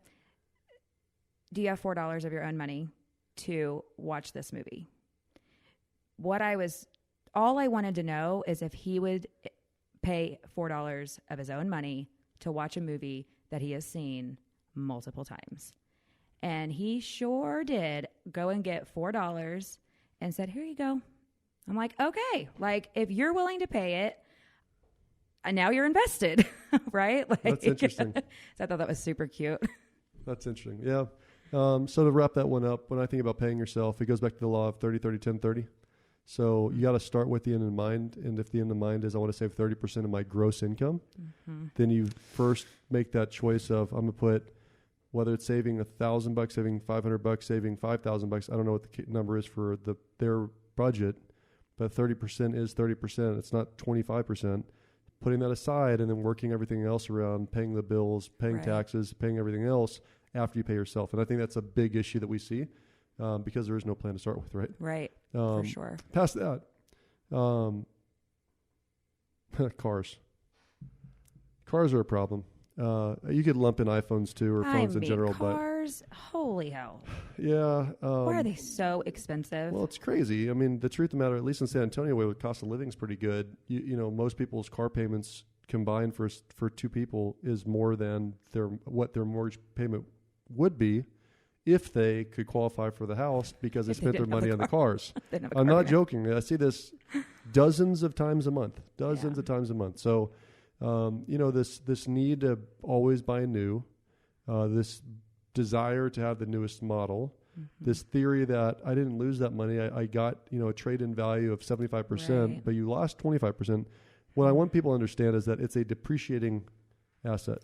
do you have $4 of your own money to watch this movie? All I wanted to know is if he would pay $4 of his own money to watch a movie that he has seen multiple times. And he sure did go and get $4 and said, here you go. I'm like, okay, if you're willing to pay it, now you're invested, right? That's interesting. So I thought that was super cute. That's interesting. Yeah. So to wrap that one up, when I think about paying yourself, it goes back to the law of 30-30-10-30. So you got to start with the end in mind. And if the end in mind is I want to save 30% of my gross income, then you first make that choice of I'm going to put, whether it's saving $1,000, saving $500, saving $5,000. I don't know what the number is for their budget, but 30% is 30%. It's not 25%. Putting that aside and then working everything else around, paying the bills, paying taxes, paying everything else after you pay yourself. And I think that's a big issue that we see because there is no plan to start with, right? Right, for sure. Past that, cars. Cars are a problem. You could lump in iPhones too, or phones in general. Cars, holy hell. Yeah. Why are they so expensive? Well, it's crazy. I mean, the truth of the matter, at least in San Antonio, where the cost of living is pretty good. You know, most people's car payments combined for two people is more than what their mortgage payment would be if they could qualify for the house because they spent their money on the cars. I'm not joking. I see this dozens of times a month. So, this need to always buy new, this desire to have the newest model, this theory that I didn't lose that money. I got, a trade-in value of 75%, but you lost 25%. What I want people to understand is that it's a depreciating asset.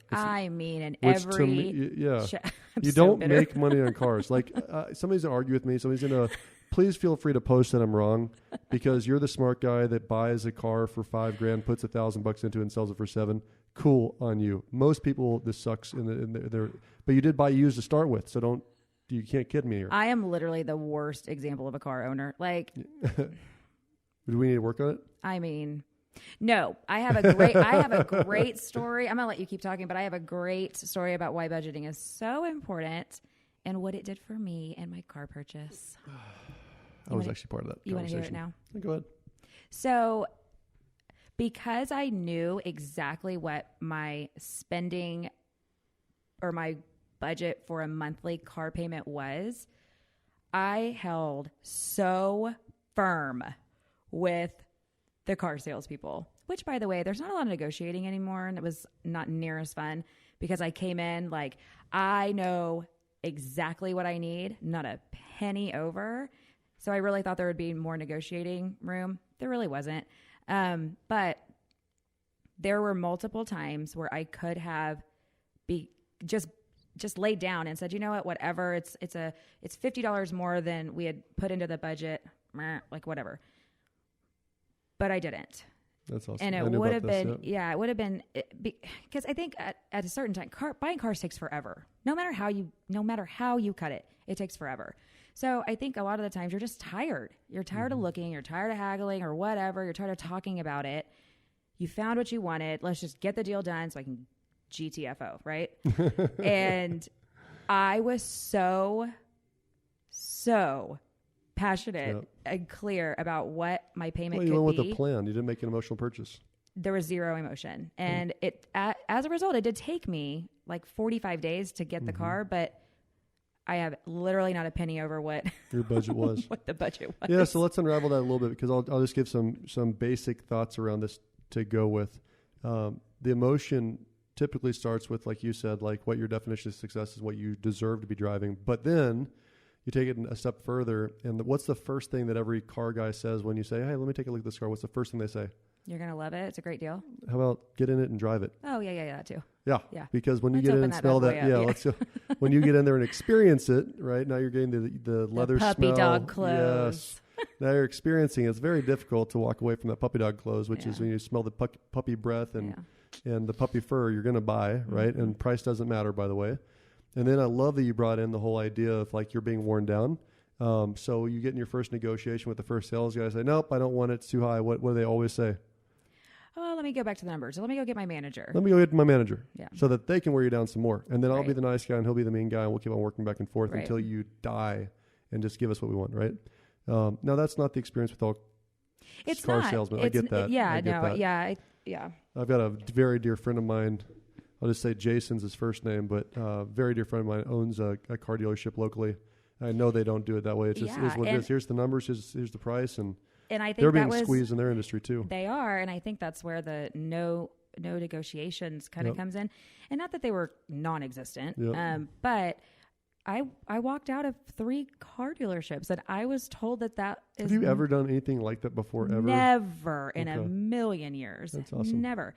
You don't make money on cars. Somebody's going to argue with me. Somebody's going to, please feel free to post that I'm wrong because you're the smart guy that buys a car for $5,000, puts $1,000 into it and sells it for $7,000. Cool on you. Most people, this sucks but you did buy used to start with. So you can't kid me here. I am literally the worst example of a car owner. Do we need to work on it? No, I have a great story. I'm going to let you keep talking, but I have a great story about why budgeting is so important and what it did for me and my car purchase. I was actually part of that You want to conversation. hear it now? Go ahead. So because I knew exactly what my spending or my budget for a monthly car payment was, I held so firm with the car salespeople, which, by the way, there's not a lot of negotiating anymore, and it was not near as fun because I came in I know exactly what I need, not a penny over. So I really thought there would be more negotiating room. There really wasn't. But there were multiple times where I could have just laid down and said, you know what, whatever, it's $50 more than we had put into the budget, whatever. But I didn't. That's awesome. And it would have been, it would have been, because I think at a certain time, buying cars takes forever. No matter how you cut it, it takes forever. So I think a lot of the times you're just tired. You're tired of looking, you're tired of haggling or whatever. You're tired of talking about it. You found what you wanted. Let's just get the deal done so I can GTFO, right? And I was so passionate and clear about what my payment could be. You went with a plan. You didn't make an emotional purchase. There was zero emotion. And as a result, it did take me 45 days to get the car, but I have literally not a penny over what your budget was. What the budget was. Yeah, so let's unravel that a little bit because I'll just give some basic thoughts around this to go with. The emotion typically starts with, like you said, what your definition of success is, what you deserve to be driving. But then you take it a step further. And what's the first thing that every car guy says when you say, hey, let me take a look at this car? What's the first thing they say? You're going to love it. It's a great deal. How about get in it and drive it? Oh, yeah, that too. Yeah. Because when you get in and smell that, let's go. When you get in there and experience it, right? Now you're getting the leather the puppy smell. Dog clothes. Yes. Now you're experiencing it. It's very difficult to walk away from that puppy dog clothes, which is when you smell the puppy breath and the puppy fur you're going to buy, right? And price doesn't matter, by the way. And then I love that you brought in the whole idea of like you're being worn down. So you get in your first negotiation with the first sales guy, say, nope, I don't want it. It's too high. What do they always say? Oh, let me go back to the numbers. Let me go get my manager. Let me go get my manager. Yeah. So that they can wear you down some more. And then I'll be the nice guy and he'll be the mean guy and we'll keep on working back and forth until you die and just give us what we want, right? Now, that's not the experience with all car salesmen. I get that. I've got a very dear friend of mine. I'll just say Jason's his first name, but a very dear friend of mine owns a car dealership locally. I know they don't do it that way. It just is what it is. Here's the numbers. Here's the price. And I think they're being squeezed in their industry too. They are. And I think that's where the no negotiations kind of comes in. And not that they were non-existent, but I walked out of 3 car dealerships and I was told that is... Have you ever done anything like that before, ever? Never in a million years. That's awesome. Never.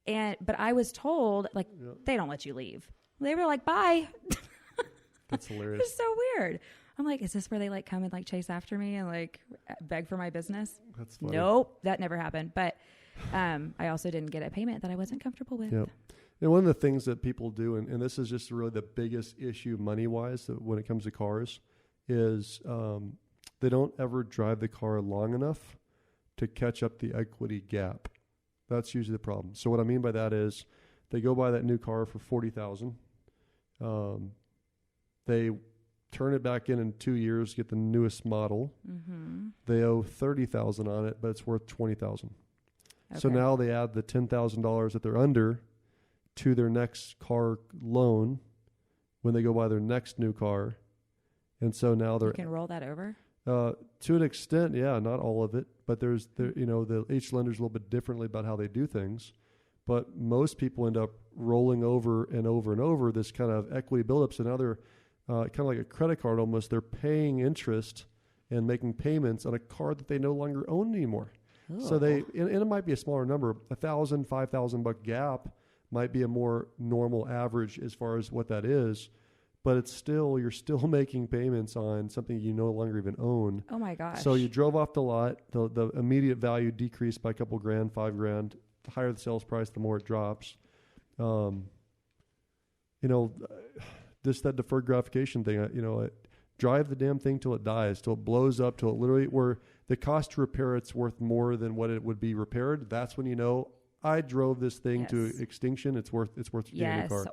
But I was told, like, they don't let you leave. They were like, bye. That's hilarious. It's so weird. I'm like, is this where they like come and like chase after me and like beg for my business? That's funny. Nope, that never happened. But I also didn't get a payment that I wasn't comfortable with. Yep. And one of the things that people do, and this is just really the biggest issue money-wise when it comes to cars, is they don't ever drive the car long enough to catch up the equity gap. That's usually the problem. So what I mean by that is they go buy that new car for $40,000. They turn it back in 2 years, get the newest model. Mm-hmm. They owe $30,000 on it, but it's worth $20,000. Okay. So now they add the $10,000 that they're under to their next car loan when they go buy their next new car. And so now you can roll that over? To an extent, yeah, not all of it, but each lender's a little bit differently about how they do things. But most people end up rolling over and over and over this kind of equity buildup. So now they're kind of like a credit card almost. They're paying interest and making payments on a car that they no longer own anymore. Ooh. So and it might be a smaller number, $1,000, $5,000 gap might be a more normal average as far as what that is. But you're still making payments on something you no longer even own. Oh my gosh. So you drove off the lot, the immediate value decreased by a couple grand, $5,000. The higher the sales price, the more it drops. Just that deferred gratification thing, drive the damn thing till it dies, till it blows up, till it literally, where the cost to repair it's worth more than what it would be repaired. That's when I drove this thing to extinction. It's worth getting a car.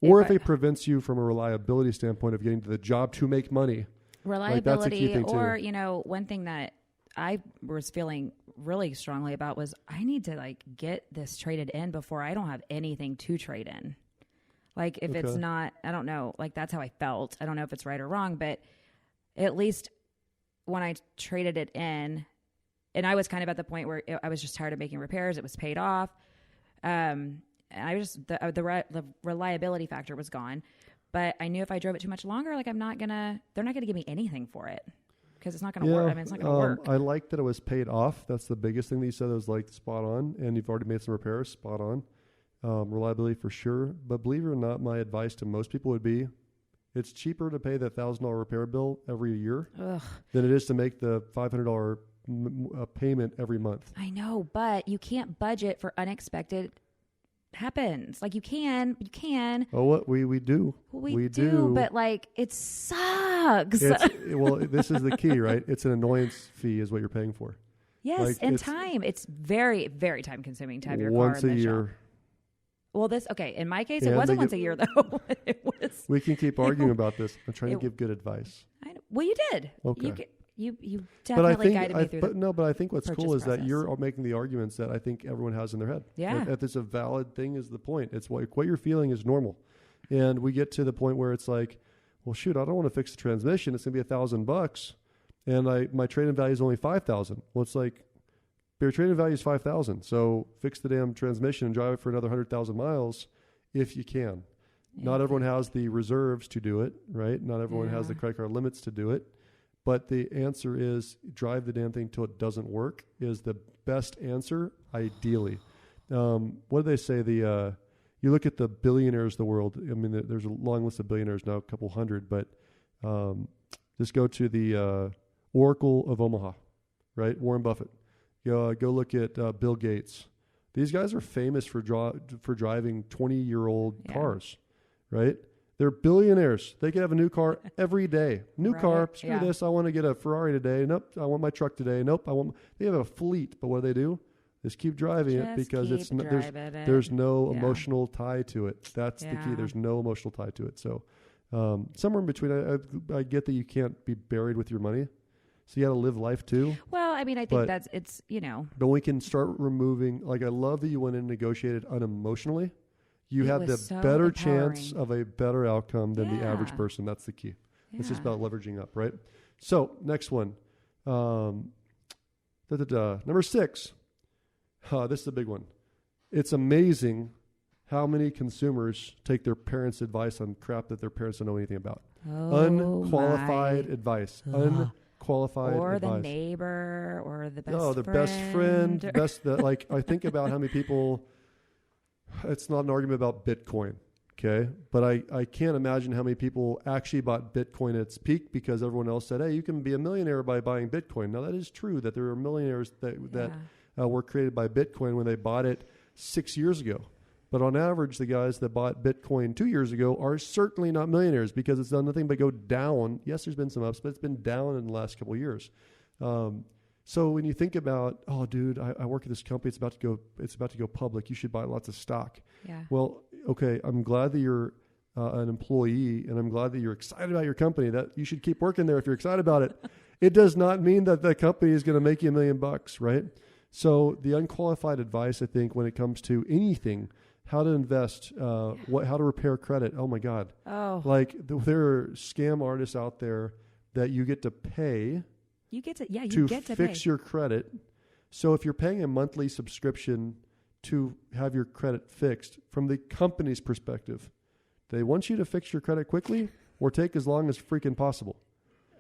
Or if it prevents you from a reliability standpoint of getting to the job to make money. Reliability, that's a key thing or too. One thing that I was feeling really strongly about was I need to get this traded in before I don't have anything to trade in. If it's not, I don't know, that's how I felt. I don't know if it's right or wrong, but at least when I traded it in, and I was kind of at the point where I was just tired of making repairs. It was paid off. And I just, the reliability factor was gone, but I knew if I drove it too much longer, they're not going to give me anything for it because it's not going to work. I mean, it's not going to work. I like that it was paid off. That's the biggest thing that you said. It was spot on, and you've already made some repairs, spot on. Reliability for sure. But believe it or not, my advice to most people would be, it's cheaper to pay that $1,000 repair bill every year than it is to make the $500 payment every month. I know, but you can't budget for unexpected happens. You can. Oh, what we do. We do, but it sucks. This is the key, right? It's an annoyance fee is what you're paying for. Yes, and time. It's very, very time consuming to have your car in the year. shop. Well, in my case, it wasn't once a year though. It was. We can keep arguing about this. I'm trying to give good advice. Well, you did. Okay. You definitely guided me through but I think what's cool is process. that you're making the arguments that I think everyone has in their head. Yeah. That it's a valid thing is the point. It's what you're feeling is normal. And we get to the point where it's well, shoot, I don't want to fix the transmission. It's going to be $1,000. And my trade-in value is only $5,000. Well, it's your trade-in value is $5,000. So fix the damn transmission and drive it for another 100,000 miles if you can. Not everyone has the reserves to do it, right? Not everyone has the credit card limits to do it. But the answer is drive the damn thing till it doesn't work is the best answer, ideally. What do they say? You look at the billionaires of the world. I mean, there's a long list of billionaires now, a couple hundred, but just go to the Oracle of Omaha, right? Warren Buffett. Go look at Bill Gates. These guys are famous for driving 20-year-old cars, right? They're billionaires. They could have a new car every day. New car. Screw this. I want to get a Ferrari today. Nope. I want my truck today. Nope. They have a fleet, but what do? Just keep driving it because there's no emotional tie to it. That's the key. There's no emotional tie to it. So somewhere in between, I get that you can't be buried with your money. So you got to live life too. Well, I mean, I think it's. But we can start removing, I love that you went in and negotiated unemotionally. You have the better chance of a better outcome than the average person. That's the key. Yeah. It's just about leveraging up, right? So next one. Number 6. This is a big one. It's amazing how many consumers take their parents' advice on crap that their parents don't know anything about. Unqualified advice. Unqualified or advice. The neighbor or the best friend. Oh, the best friend. I think about how many people... It's not an argument about Bitcoin, okay? But I can't imagine how many people actually bought Bitcoin at its peak because everyone else said, hey, you can be a millionaire by buying Bitcoin. Now, that is true that there are millionaires that were created by Bitcoin when they bought it 6 years ago. But on average, the guys that bought Bitcoin 2 years ago are certainly not millionaires because it's done nothing but go down. Yes, there's been some ups, but it's been down in the last couple of years. So when you think about, oh, dude, I work at this company. It's about to go public. You should buy lots of stock. Yeah. Well, okay. I'm glad that you're an employee, and I'm glad that you're excited about your company. That you should keep working there if you're excited about it. It does not mean that the company is going to make you $1 million, right? So the unqualified advice, I think, when it comes to anything, how to invest, how to repair credit. Oh my God! There are scam artists out there that you get to pay. You get to fix pay. Your credit. So if you're paying a monthly subscription to have your credit fixed, from the company's perspective, they want you to fix your credit quickly or take as long as freaking possible.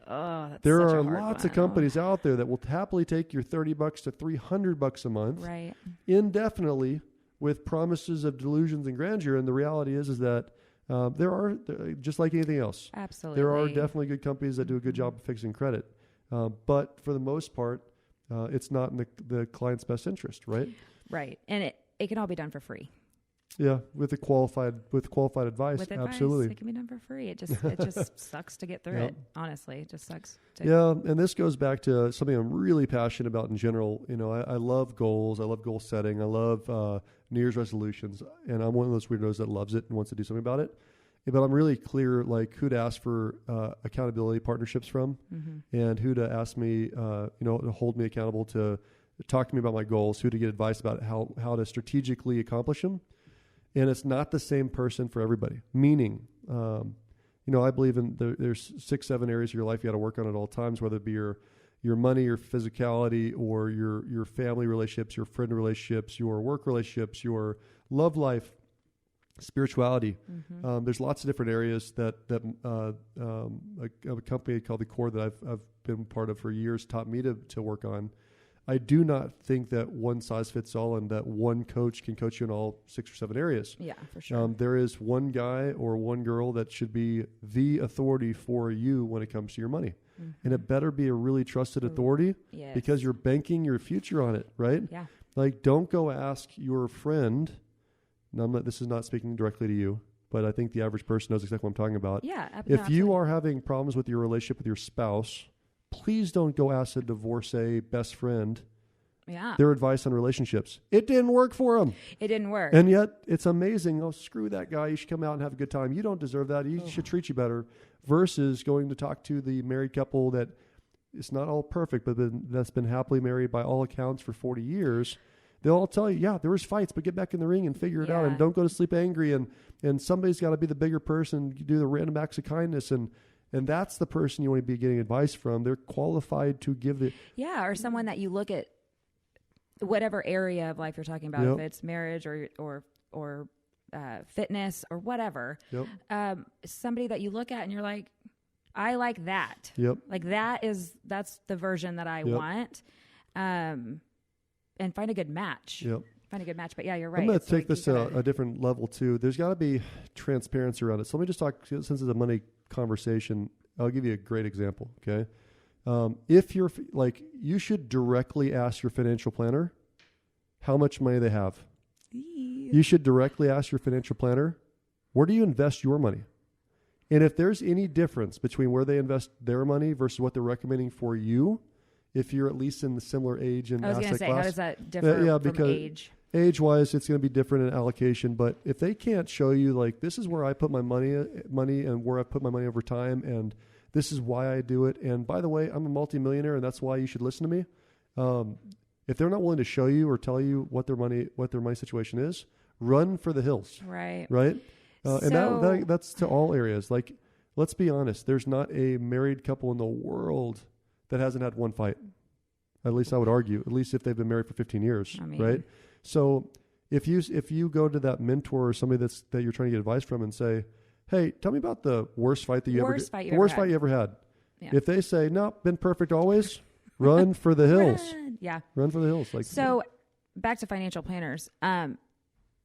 Oh, that's there such are a hard lots one. of companies out there that will happily take your $30 to $300 a month, right, indefinitely, with promises of delusions and grandeur. And the reality is that there are, just like anything else, absolutely, there are definitely good companies that do a good job of fixing credit. But for the most part, it's not in the client's best interest, right? Right, and it can all be done for free. Yeah, with qualified advice, absolutely. It can be done for free. It just sucks to get through it. Honestly, it just sucks. And this goes back to something I'm really passionate about in general. I love goals. I love goal setting. I love New Year's resolutions, and I'm one of those weirdos that loves it and wants to do something about it. But I'm really clear, who to ask for accountability partnerships from, and who to ask me, to hold me accountable, to talk to me about my goals, who to get advice about how to strategically accomplish them. And it's not the same person for everybody. Meaning, I believe there's 6-7 areas of your life you got to work on at all times, whether it be your money, your physicality, or your family relationships, your friend relationships, your work relationships, your love life, spirituality. There's lots of different areas that a company called The Core that I've been part of for years taught me to work on. I do not think that one size fits all and that one coach can coach you in all 6 or 7 areas. Yeah, for sure. There is one guy or one girl that should be the authority for you when it comes to your money. And it better be a really trusted authority because you're banking your future on it, right? Yeah. Don't go ask your friend. Now, this is not speaking directly to you, but I think the average person knows exactly what I'm talking about. Yeah, if you are having problems with your relationship with your spouse, please don't go ask a divorcee best friend their advice on relationships. It didn't work for them. It didn't work. And yet, it's amazing. Oh, screw that guy. You should come out and have a good time. You don't deserve that. He should treat you better. Versus going to talk to the married couple that it's not all perfect, but that's been happily married by all accounts for 40 years. They'll all tell you, there was fights, but get back in the ring and figure it out, and don't go to sleep angry. And somebody's got to be the bigger person, do the random acts of kindness, and that's the person you want to be getting advice from. They're qualified to give it. Yeah, or someone that you look at, whatever area of life you're talking about, if it's marriage or fitness or whatever. Yep. Somebody that you look at and you're like, I like that. Yep. Like that's the version that I want. And find a good match. Yep. Find a good match. But yeah, you're right. I'm going to take like this to a different level too. There's got to be transparency around it. So let me just talk, since it's a money conversation, I'll give you a great example. Okay. If you're like, you should directly ask your financial planner how much money they have. You should directly ask your financial planner, where do you invest your money? And if there's any difference between where they invest their money versus what they're recommending for you, if you're at least in the similar age and asset class. I was going to say, how does that differ from age? Age-wise, it's going to be different in allocation. But if they can't show you, like, this is where I put my money and where I put my money over time, and this is why I do it. And by the way, I'm a multimillionaire, and that's why you should listen to me. If they're not willing to show you or tell you what their money situation is, run for the hills. Right. Right. And that's to all areas. Like, let's be honest. There's not a married couple in the world that hasn't had one fight. At least I would argue. At least if they've been married for 15 years, right? So if you go to that mentor or somebody that you're trying to get advice from and say, "Hey, tell me about the worst fight that you fight you ever had." Yeah. If they say, "No, been perfect always," run for the hills. Run for the hills. Like, so, back to financial planners.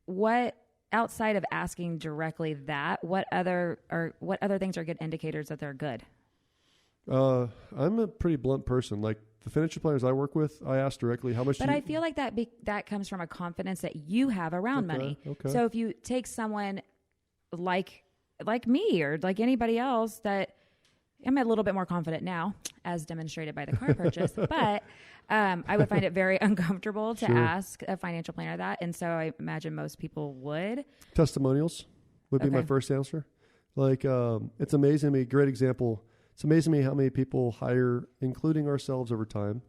What outside of asking directly that, what other things are good indicators that they're good? I'm a pretty blunt person. Like, the financial planners I work with, I ask directly how much. But I feel like that comes from a confidence that you have around money. Okay. So if you take someone like me or like anybody else, that I'm a little bit more confident now, as demonstrated by the car purchase. But I would find it very uncomfortable to ask a financial planner that, and so I imagine most people would. Testimonials would be my first answer. Like, it's amazing to me. Great example. It's amazing to me how many people hire, including ourselves over time,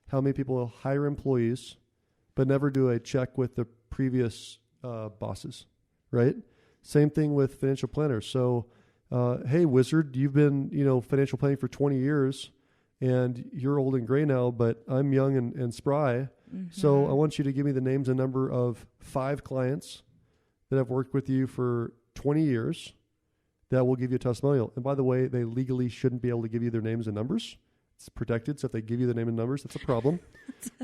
how many people hire employees, but never do a check with the previous bosses, right? Same thing with financial planners. So, hey, wizard, you've been, financial planning for 20 years, and you're old and gray now, but I'm young and spry. Mm-hmm. So I want you to give me the names and number of 5 clients that have worked with you for 20 years. That will give you a testimonial. And by the way, they legally shouldn't be able to give you their names and numbers. It's protected. So if they give you the name and numbers, that's a problem.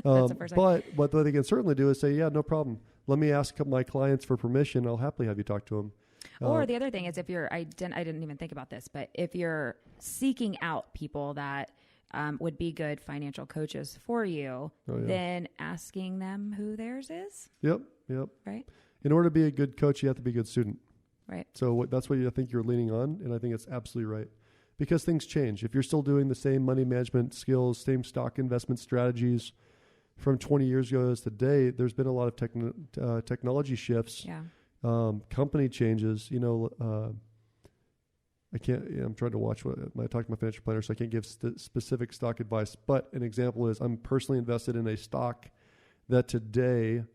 But what they can certainly do is say, yeah, no problem. Let me ask my clients for permission. I'll happily have you talk to them. Or the other thing is, if you're, I didn't even think about this, but if you're seeking out people that would be good financial coaches for you, then asking them who theirs is. Yep. Right. In order to be a good coach, you have to be a good student. Right. So that's what I think you're leaning on, and I think it's absolutely right. Because things change. If you're still doing the same money management skills, same stock investment strategies from 20 years ago as today, there's been a lot of technology shifts, company changes. I'm trying to watch when I talk to my financial planner, so I can't give specific stock advice. But an example is I'm personally invested in a stock that today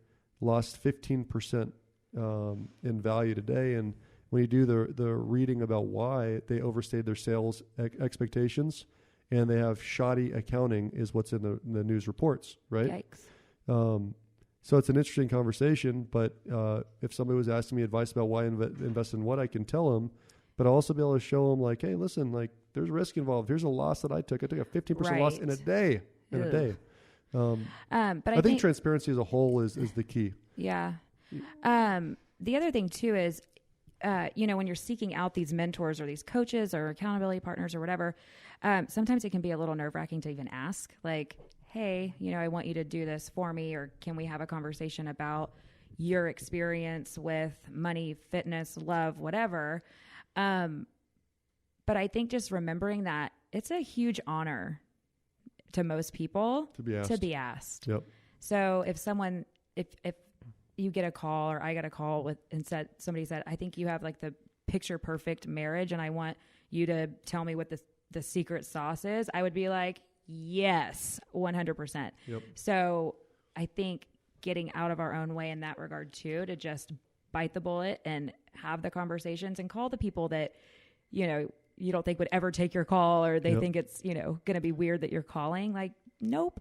lost 15%. In value today, and when you do the reading about why, they overstayed their sales expectations, and they have shoddy accounting is what's in the news reports, right? Yikes. So it's an interesting conversation, but if somebody was asking me advice about why invest in what, I can tell them, but I'll also be able to show them, like, hey, listen, like, there's risk involved. Here's a loss that I took. I took a 15% loss in a day. But I think transparency as a whole is the key. Yeah. The other thing too is, when you're seeking out these mentors or these coaches or accountability partners or whatever, sometimes it can be a little nerve-wracking to even ask, like, hey, I want you to do this for me, or can we have a conversation about your experience with money, fitness, love, whatever. But I think just remembering that it's a huge honor to most people to be asked. Yep. So if you get a call, or I get a call somebody said, I think you have like the picture perfect marriage, and I want you to tell me what the secret sauce is, I would be like, yes, 100%. Yep. So I think getting out of our own way in that regard too, to just bite the bullet and have the conversations and call the people that, you don't think would ever take your call, or they think it's, going to be weird that you're calling. Like, nope.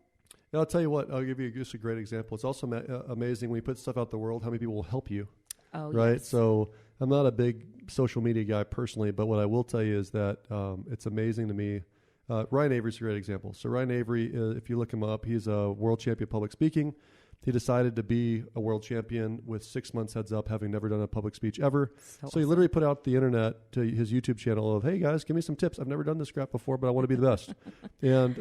I'll tell you what, I'll give you just a great example. It's also amazing when you put stuff out in the world, how many people will help you. Oh, right? yes. So I'm not a big social media guy personally, but what I will tell you is that it's amazing to me. Ryan Avery's a great example. So Ryan Avery, if you look him up, he's a world champion public speaking. He decided to be a world champion with 6 months heads up, having never done a public speech ever. So he literally put out the internet to his YouTube channel of, hey guys, give me some tips. I've never done this crap before, but I want to be the best. And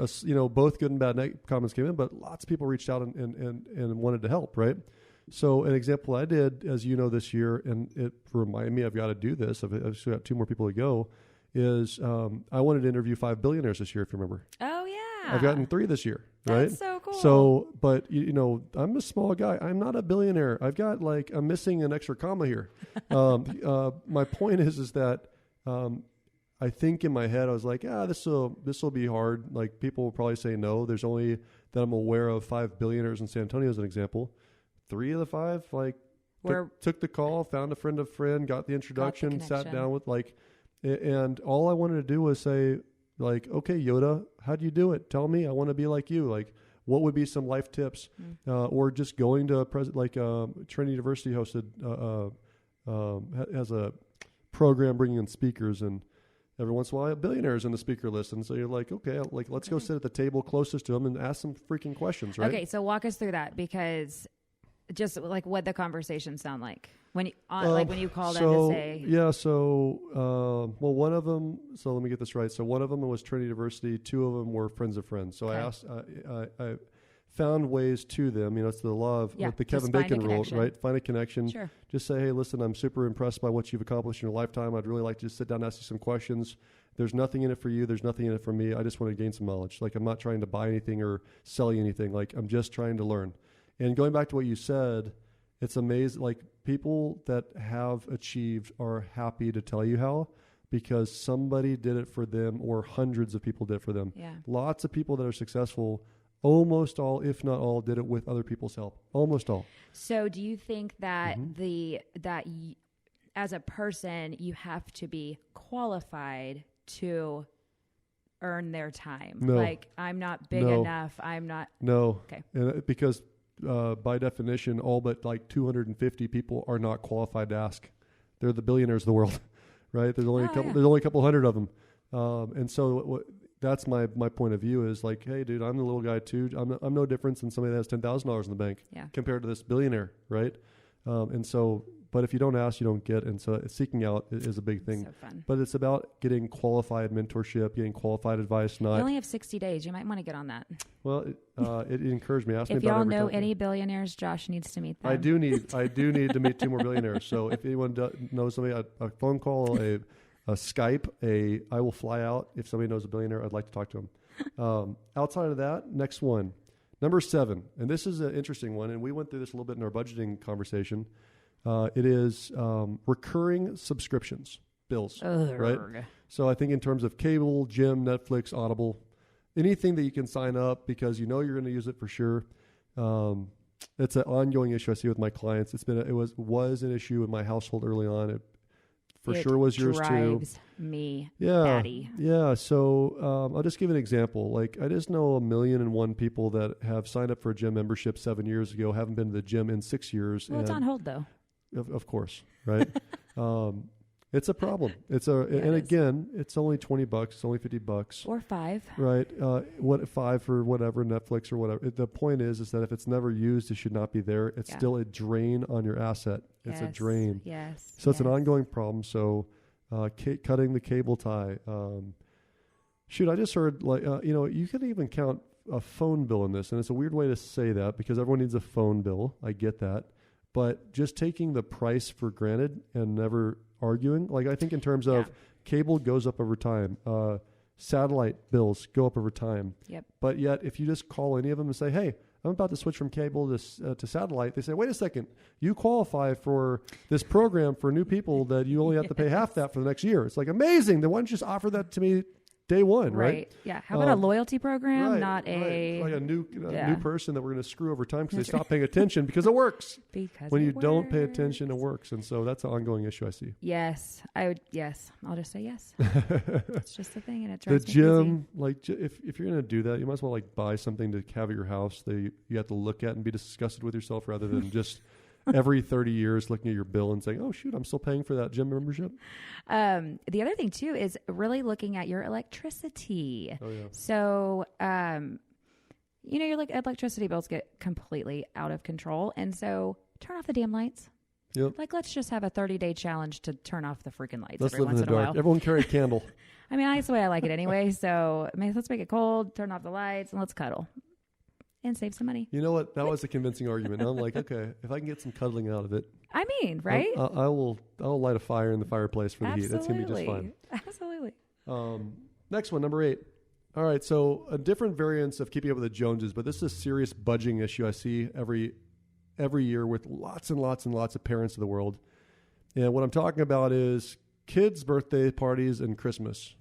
both good and bad comments came in, but lots of people reached out and wanted to help, right? So an example I did, as you know, this year, and it reminded me I've got to do this. I've still got 2 more people to go. Is I wanted to interview 5 billionaires this year, if you remember. Oh yeah, I've gotten 3 this year. Right? That's so cool. So, but I'm a small guy. I'm not a billionaire. I've got I'm missing an extra comma here. My point is that I think in my head I was like, this will be hard. Like people will probably say no. There's only that I'm aware of 5 billionaires in San Antonio as an example. 3 of the 5 took the call, found a friend, got the introduction, sat down with and all I wanted to do was say, okay, Yoda, how do you do it? Tell me. I want to be like you. What would be some life tips? Or just going to Trinity University hosted has a program bringing in speakers, and every once in a while, billionaires in the speaker list. And so you're like, okay, let's go sit at the table closest to them and ask some freaking questions, right? Okay, so walk us through that, because just what the conversations sound like when you, when you call them to say. Yeah, so, one of them, so let me get this right. So one of them was Trinity University. 2 of them were friends of friends. So I asked, I found ways to them. It's the law of the Kevin Bacon rule, right? Find a connection. Sure. Just say, hey, listen, I'm super impressed by what you've accomplished in your lifetime. I'd really like to just sit down and ask you some questions. There's nothing in it for you. There's nothing in it for me. I just want to gain some knowledge. I'm not trying to buy anything or sell you anything. I'm just trying to learn. And going back to what you said, it's amazing. People that have achieved are happy to tell you how, because somebody did it for them, or hundreds of people did it for them. Yeah. Lots of people that are successful, almost all, if not all, did it with other people's help. Almost all. So do you think that as a person, you have to be qualified to earn their time? No. I'm not big enough. I'm not. No. Okay. Because by definition, all but 250 people are not qualified to ask. They're the billionaires of the world, right? There's only There's only a couple hundred of them, and so that's my point of view is hey, dude, I'm the little guy too. I'm no different than somebody that has $10,000 in the bank compared to this billionaire, right? And so. But if you don't ask, you don't get. And so seeking out is a big thing. So fun. But it's about getting qualified mentorship, getting qualified advice. You only have 60 days. You might want to get on that. Well, it encouraged me. Ask me if about y'all every know time. any billionaires, Josh needs to meet them. I do need to meet 2 more billionaires. So if anyone knows somebody, a phone call, a Skype, I will fly out. If somebody knows a billionaire, I'd like to talk to them. Outside of that, next one, number 7. And this is an interesting one. And we went through this a little bit in our budgeting conversation. It is recurring subscriptions, bills, right? So I think in terms of cable, gym, Netflix, Audible, anything that you can sign up because you're going to use it for sure. It's an ongoing issue I see with my clients. It was an issue in my household early on. It sure was yours too. Drives me batty. Yeah. So I'll just give an example. I just know 1,000,001 people that have signed up for a gym membership 7 years ago, haven't been to the gym in 6 years. Well, it's on hold though. Of course, right? It's a problem. Again, it's only $20. It's only $50 or $5, right? What $5 for whatever, Netflix or whatever. The point is that if it's never used, it should not be there. It's still a drain on your asset. It's a drain. Yes. So it's an ongoing problem. So cutting the cable tie. I just heard you could even count a phone bill in this, and it's a weird way to say that because everyone needs a phone bill. I get that. But just taking the price for granted and never arguing, I think in terms of cable goes up over time, satellite bills go up over time. Yep. But yet, if you just call any of them and say, "Hey, I'm about to switch from cable to satellite," they say, "Wait a second, you qualify for this program for new people that you only have to pay half that for the next year." It's amazing. Then why don't you just offer that to me day one, right? Yeah. How about a loyalty program, not a new person that we're going to screw over time because they stop paying attention because it works. When you don't pay attention, it works, and so that's an ongoing issue I see. Yes, I would. Yes, I'll just say yes. It's just a thing, and it The drives me gym, if you're going to do that, you might as well buy something to have at your house that you have to look at and be disgusted with yourself rather than just every 30 years looking at your bill and saying, oh, shoot, I'm still paying for that gym membership. The other thing, too, is really looking at your electricity. Oh, yeah. So, your electricity bills get completely out of control. And so turn off the damn lights. Yep. Like, let's just have a 30-day challenge to turn off the freaking lights Let's every live in once the in a dark. while. Everyone carry a candle. I mean, that's the way I like it anyway. So, let's make it cold, turn off the lights, and let's cuddle and save some money. You know what? That was a convincing argument. Now I'm like, okay, if I can get some cuddling out of it. I mean, right? I'll light a fire in the fireplace for the heat. That's going to be just fine. Absolutely. Next one, number 8. All right, so a different variance of keeping up with the Joneses, but this is a serious budgeting issue I see every year with lots and lots and lots of parents of the world. And what I'm talking about is kids' birthday parties and Christmas.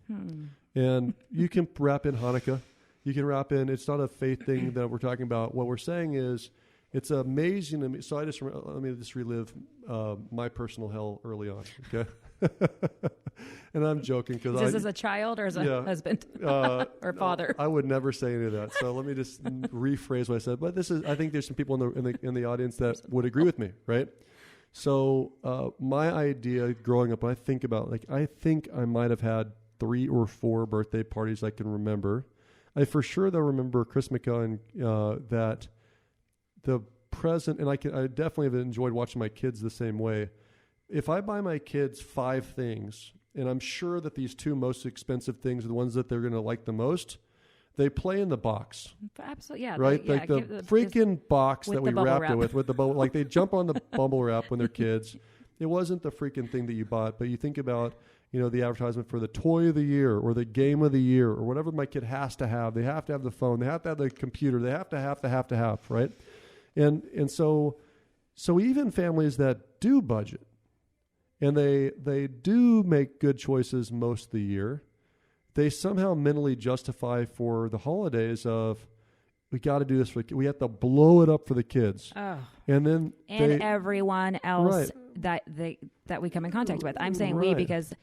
And you can wrap in Hanukkah. You can wrap in, it's not a faith thing that we're talking about. What we're saying is it's amazing to me. So let me just relive my personal hell early on, okay? And I'm joking because is this as a child or as a husband or father? I would never say any of that. So let me just rephrase what I said. But I think there's some people in the audience that would agree with me, right? So my idea growing up, when I think about I think I might have had 3 or 4 birthday parties I can remember. I for sure though remember Christmas and that the present, and I definitely have enjoyed watching my kids the same way. If I buy my kids 5 things, and I'm sure that these 2 most expensive things are the ones that they're going to like the most, they play in the box. Absolutely, yeah. Right? The freaking box that we wrapped wrap. it with the bubble. Like they jump on the bubble wrap when they're kids. It wasn't the freaking thing that you bought, but you think about, the advertisement for the toy of the year or the game of the year or whatever my kid has to have. They have to have the phone. They have to have the computer. They have to have, right? And so even families that do budget and they do make good choices most of the year, they somehow mentally justify for the holidays of, we got to do this we have to blow it up for the kids. Oh. And then everyone else that we come in contact with. I'm saying we because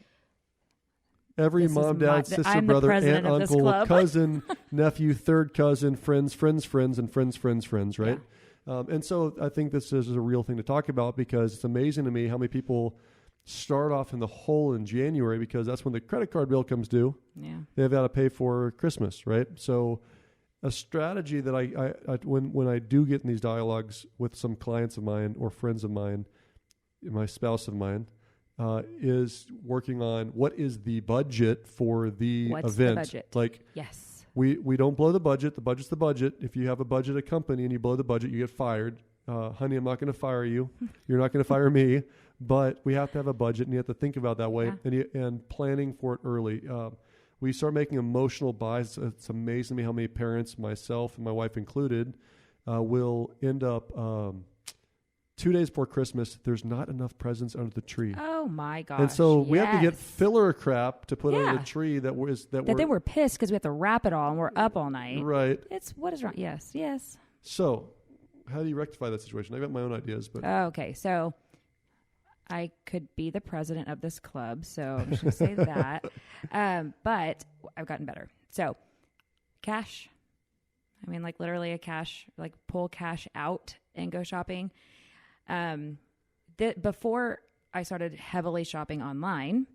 every mom, dad, sister, brother, aunt, uncle, cousin, nephew, third cousin, friends, and friends, right? Yeah. And so I think this is a real thing to talk about because it's amazing to me how many people start off in the hole in January because that's when the credit card bill comes due. Yeah. They've got to pay for Christmas, right? So a strategy that I when I do get in these dialogues with some clients of mine or friends of mine, my spouse of mine, is working on what is the budget for the event. What's the budget? Yes. We don't blow the budget. The budget's the budget. If you have a budget, a company, and you blow the budget, you get fired. Honey, I'm not going to fire you. You're not going to fire me. But we have to have a budget, and you have to think about it that way, and planning for it early. We start making emotional buys. It's amazing to me how many parents, myself and my wife included, will end up 2 days before Christmas. There's not enough presents under the tree. Oh my gosh! And so we have to get filler crap to put under the tree that they were pissed because we have to wrap it all and we're up all night. Right. What is wrong? Yes. So, how do you rectify that situation? I got my own ideas, but okay. So, I could be the president of this club, so I'm just going to say that. But I've gotten better. So, cash. I mean, literally pull cash out and go shopping. Before I started heavily shopping online,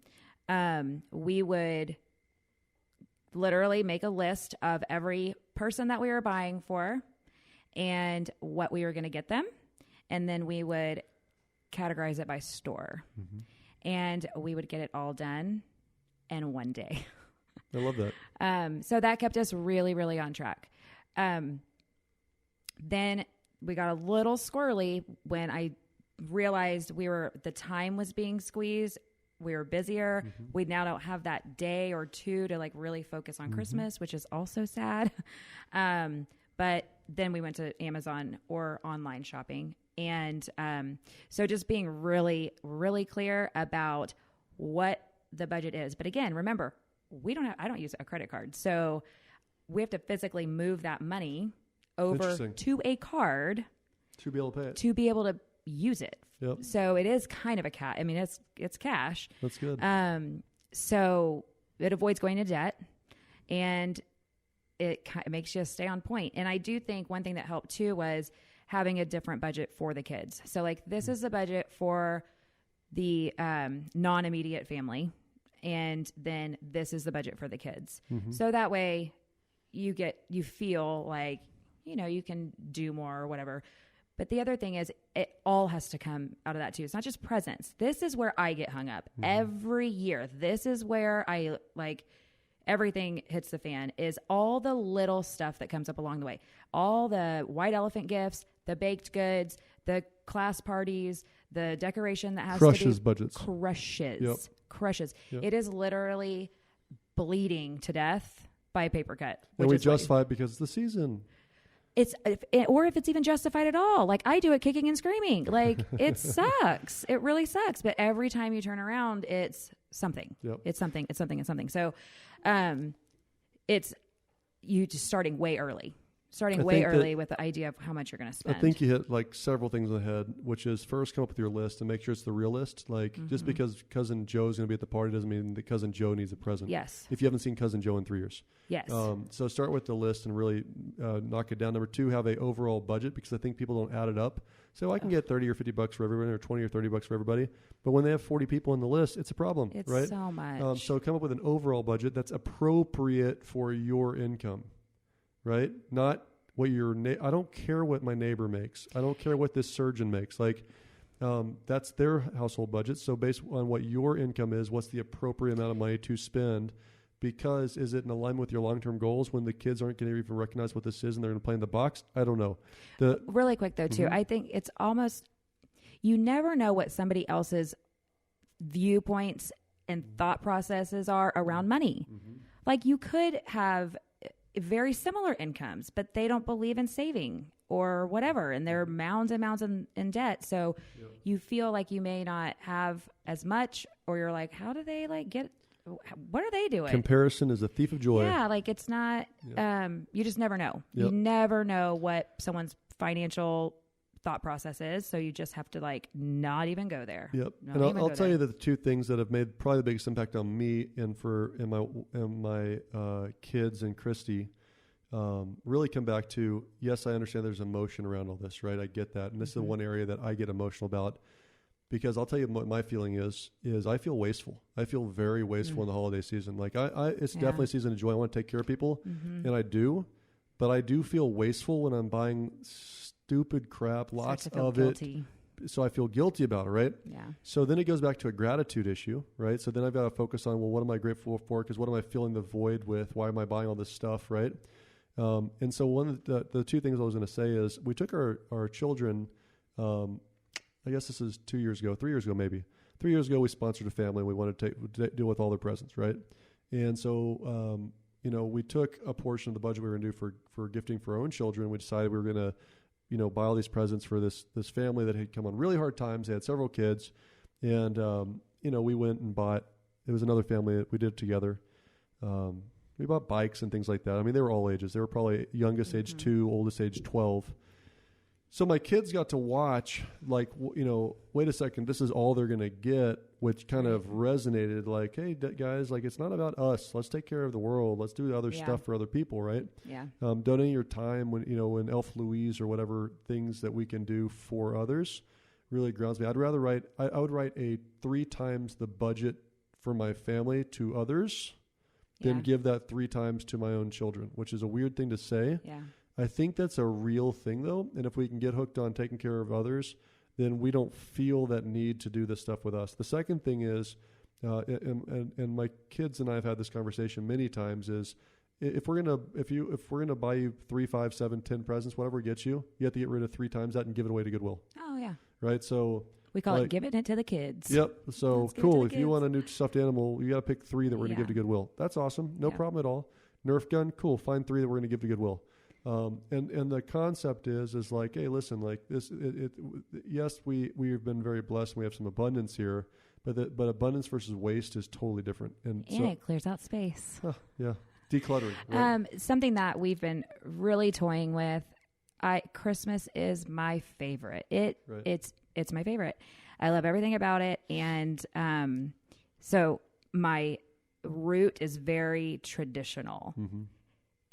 we would literally make a list of every person that we were buying for and what we were going to get them. And then we would categorize it by store. Mm-hmm. And we would get it all done in one day. I love that. So that kept us really, really on track. Then we got a little squirrely when I realized the time was being squeezed. We were busier. Mm-hmm. We now don't have that day or two to really focus on Christmas, which is also sad. But then we went to Amazon or online shopping. And so just being really, really clear about what the budget is. But again, remember, I don't use a credit card. So we have to physically move that money over to a card to be able to pay it, to be able to use it. Yep. So it is kind of a cash. I mean, it's cash. That's good. So it avoids going into debt, and it makes you stay on point. And I do think one thing that helped too was having a different budget for the kids. So like this is the budget for the non-immediate family, and then this is the budget for the kids. So that way you feel like, you can do more or whatever. But the other thing is it all has to come out of that too. It's not just presents. This is where I get hung up every year. This is where I everything hits the fan, is all the little stuff that comes up along the way. All the white elephant gifts, the baked goods, the class parties, the decoration that has crushes to be budgets. Crushes. Yep. It is literally bleeding to death by a paper cut. And we justify it because it's the season. Or if it's even justified at all. Like I do it kicking and screaming. Like it sucks. It really sucks. But every time you turn around, it's something. Yep. It's something. So, it's you just starting way early with the idea of how much you're going to spend. I think you hit like several things on the head, which is first come up with your list and make sure it's the real list. Like just because cousin Joe's going to be at the party doesn't mean that cousin Joe needs a present. Yes. If you haven't seen cousin Joe in 3 years. Yes. So start with the list and really knock it down. Number 2, have a overall budget, because I think people don't add it up. So I can get $30 or $50 for everybody, or $20 or $30 for everybody. But when they have 40 people on the list, it's a problem, it's right? So much. So come up with an overall budget that's appropriate for your income, right? Not what I don't care what my neighbor makes. I don't care what this surgeon makes. Like, that's their household budget. So based on what your income is, what's the appropriate amount of money to spend? Because is it in alignment with your long-term goals when the kids aren't going to even recognize what this is and they're going to play in the box? I don't know. Really quick though, too, I think it's almost, you never know what somebody else's viewpoints and thought processes are around money. Like you could have very similar incomes, but they don't believe in saving or whatever, and they're mounds and mounds in debt. So you feel like you may not have as much, or you're like, how do they what are they doing? Comparison is a thief of joy. Yeah, like it's not, you just never know. You never know what someone's financial thought process is, so you just have to not even go there. Yep. And I'll tell you that the 2 things that have made probably the biggest impact on me and my kids and Christy really come back to, yes, I understand there's emotion around all this, right? I get that. And this is the one area that I get emotional about, because I'll tell you what my feeling is I feel wasteful. I feel very wasteful in the holiday season. Like it's definitely a season of joy. I want to take care of people, and I do, but I do feel wasteful when I'm buying stupid crap, lots of guilty. It. So I feel guilty about it, right? Yeah. So then it goes back to a gratitude issue, right? So then I've got to focus on, well, what am I grateful for? Because what am I filling the void with? Why am I buying all this stuff, right? And so one of the 2 things I was going to say is we took our children, I guess this is 3 years ago maybe. 3 years ago, we sponsored a family. We wanted to deal with all their presents, right? And so, we took a portion of the budget we were going to do for gifting for our own children. We decided we were going to, buy all these presents for this family that had come on really hard times. They had several kids. And, we went and bought, it was another family that we did it together. We bought bikes and things like that. I mean, they were all ages. They were probably youngest age 2, oldest age 12. So my kids got to watch, wait a second, this is all they're going to get, which kind of resonated like, hey, guys, it's not about us. Let's take care of the world. Let's do other stuff for other people, right? Yeah. Donating your time when Elf Louise or whatever things that we can do for others really grounds me. I would write a 3 times the budget for my family to others than give that 3 times to my own children, which is a weird thing to say. Yeah. I think that's a real thing, though. And if we can get hooked on taking care of others, then we don't feel that need to do this stuff with us. The second thing is, and my kids and I have had this conversation many times, is if we're gonna buy you 3, 5, 7, 10 presents, whatever it gets you, you have to get rid of 3 times that and give it away to Goodwill. Oh yeah. Right. So we call it giving it to the kids. Yep. So cool. If you want a new stuffed animal, you got to pick 3 that we're gonna give to Goodwill. That's awesome. No problem at all. Nerf gun, cool. Find 3 that we're gonna give to Goodwill. And the concept is like, hey, listen, like this, yes, we've been very blessed and we have some abundance here, but abundance versus waste is totally different. And so, it clears out space. Yeah. Decluttering. Right? Something that we've been really toying with, Christmas is my favorite. It's my favorite. I love everything about it. And, so my route is very traditional.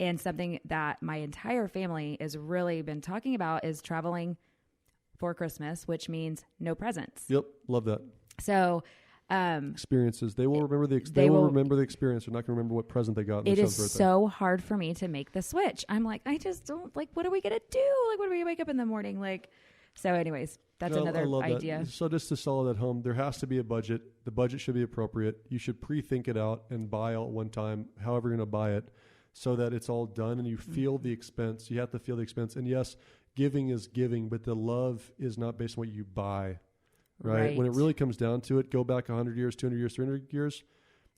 And something that my entire family has really been talking about is traveling for Christmas, which means no presents. Yep. Love that. So, experiences. They will remember they will remember the experience. They're not going to remember what present they got on their son's birthday. It is so hard for me to make the switch. I'm like, I just don't like, what are we going to do? Like, what are we going to wake up in the morning? Like, so anyways, that's another idea. That. So just to sell it at home, there has to be a budget. The budget should be appropriate. You should pre-think it out and buy all at one time, however you're going to buy it, so that it's all done and you feel the expense. You have to feel the expense. And yes, giving is giving, but the love is not based on what you buy, right? When it really comes down to it, go back 100 years, 200 years, 300 years.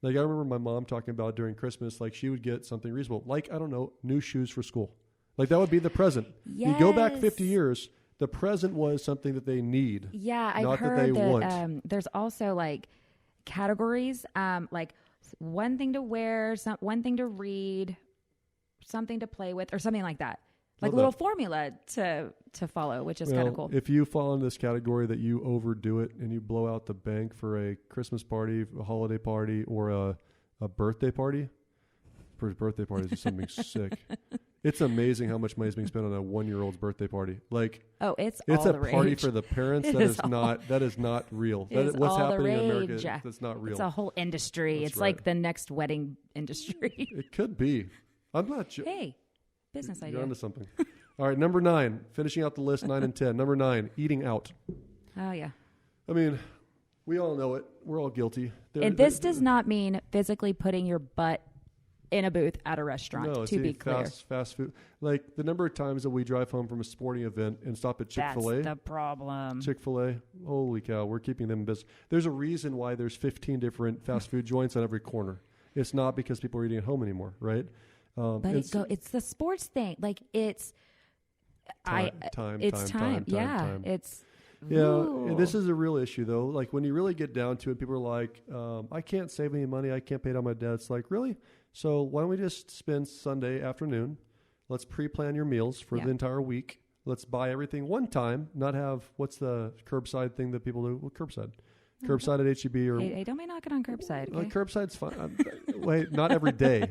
Like I remember my mom talking about during Christmas, like she would get something reasonable, like, I don't know, new shoes for school. Like that would be the present. Yes. You go back 50 years, the present was something that they need. Yeah, I've heard that there's also like categories, like one thing to wear, one thing to read, something to play with, or something like that. Like a little formula to follow, which is kind of cool. If you fall in this category that you overdo it and you blow out the bank for a Christmas party, a holiday party, or a birthday party, for birthday parties is something sick. It's amazing how much money is being spent on a 1-year-old's birthday party. Like, it's a the party rage. For the parents. That is not real. What's happening in America, that's not real. It's a whole industry. It's like the next wedding industry. It could be. I'm not sure. Hey, business idea. You're onto something. All right, number 9, finishing out the list, 9 and 10. Number 9, eating out. Oh, yeah. I mean, we all know it. We're all guilty. And this does not mean physically putting your butt in a booth at a restaurant, to be clear. Fast food. Like the number of times that we drive home from a sporting event and stop at Chick-fil-A. That's the problem. Chick-fil-A. Holy cow, we're keeping them in business. There's a reason why there's 15 different fast food joints on every corner. It's not because people are eating at home anymore, right? But it's the sports thing. Like it's time. Yeah. It's and this is a real issue though. Like when you really get down to it, people are like, I can't save any money. I can't pay down my debt. It's like, really? So why don't we just spend Sunday afternoon? Let's pre-plan your meals for the entire week. Let's buy everything one time, not have, what's the curbside thing that people do? Well, curbside. Curbside at HEB or... Hey, don't be knocking on curbside. Okay? Curbside's fine. Wait, not every day.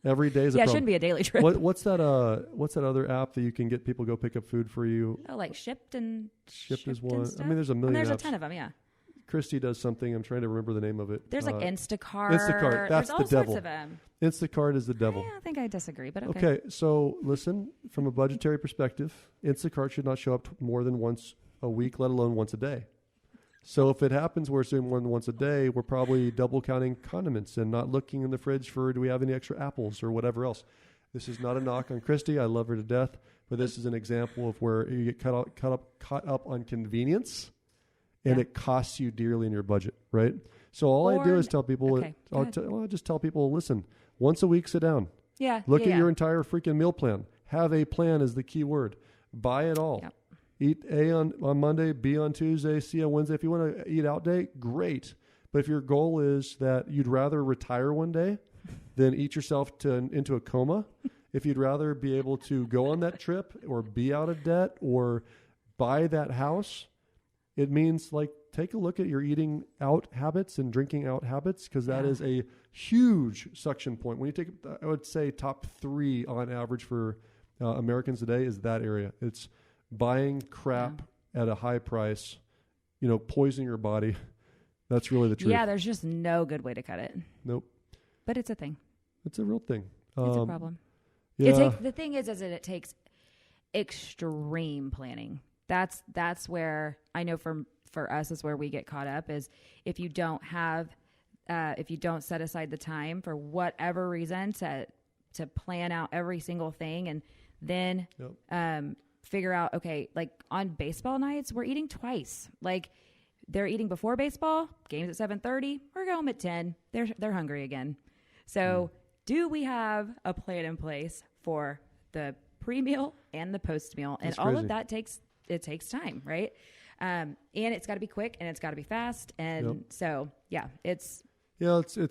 Every day is a problem. It shouldn't be a daily trip. What's that other app that you can get people to go pick up food for you? Oh, like Shipt is one. I mean, there's a million there's apps. A ton of them, yeah. Christy does something. I'm trying to remember the name of it. There's like Instacart. Instacart. That's There's the all devil. Sorts of them. Instacart is the devil. I think I disagree, but okay. Okay, so listen, from a budgetary perspective, Instacart should not show up more than once a week, let alone once a day. So if it happens where it's doing more than once a day, we're probably double counting condiments and not looking in the fridge for, do we have any extra apples or whatever else. This is not a knock on Christy. I love her to death. But this is an example of where you get caught up on convenience and it costs you dearly in your budget, right? So all I do is tell people, I'll just tell people, listen, once a week, sit down. Yeah. Look at your entire freaking meal plan. Have a plan is the key word. Buy it all. Yep. Eat A on Monday, B on Tuesday, C on Wednesday. If you want to eat out day, great. But if your goal is that you'd rather retire one day than eat yourself into a coma, if you'd rather be able to go on that trip or be out of debt or buy that house, it means like take a look at your eating out habits and drinking out habits, because that is a huge suction point. When you take, I would say top 3 on average for Americans today is that area. It's buying crap at a high price, poisoning your body. That's really the truth. Yeah, there's just no good way to cut it. Nope. But it's a thing. It's a real thing. It's a problem. Yeah. The thing is that it takes extreme planning. That's where I know for us is where we get caught up, is if you don't set aside the time for whatever reason to plan out every single thing and then figure out, okay, like on baseball nights, we're eating twice. Like they're eating before baseball, games at 7:30, we're going home at 10. They're hungry again. So do we have a plan in place for the pre-meal and the post-meal? And all of that takes time, right? And it's got to be quick and it's got to be fast. And so, it's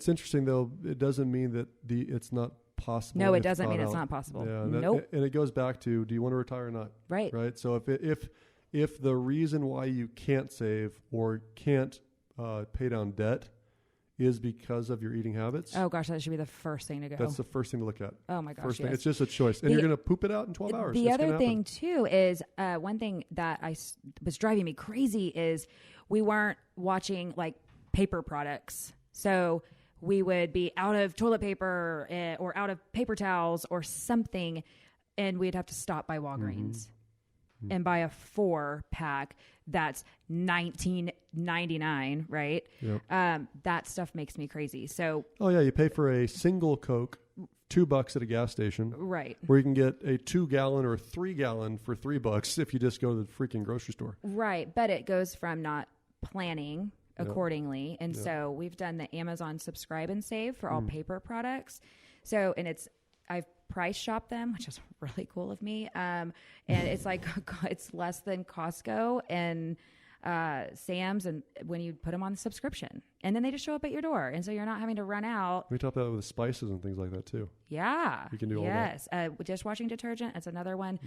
interesting though. It doesn't mean that it's not possible. No, it doesn't mean it's not possible. Yeah, nope. And it goes back to, do you want to retire or not? Right. Right. So if the reason why you can't save or can't pay down debt is because of your eating habits. Oh gosh, that should be the first thing to go. That's the first thing to look at. Oh my gosh, first yes. thing. It's just a choice. And you're going to poop it out in 12 hours. The It's other gonna thing happen. too is one thing that was driving me crazy is we weren't watching like paper products. So we would be out of toilet paper or out of paper towels or something, and we'd have to stop by Walgreens and buy a 4-pack that's $19.99, right? Yep. That stuff makes me crazy. So, oh yeah, you pay for a single Coke $2 at a gas station, right? Where you can get a 2-gallon or a 3-gallon for $3 if you just go to the freaking grocery store. Right, but it goes from not planning accordingly, and so we've done the Amazon subscribe and save for all paper products. So, and I've price shopped them, which is really cool of me. And it's like, it's less than Costco and Sam's, and when you put them on the subscription, and then they just show up at your door. And so you're not having to run out. We talk about that with spices and things like that too. Yeah. You can do all that. Yes. Dishwashing detergent. That's another one.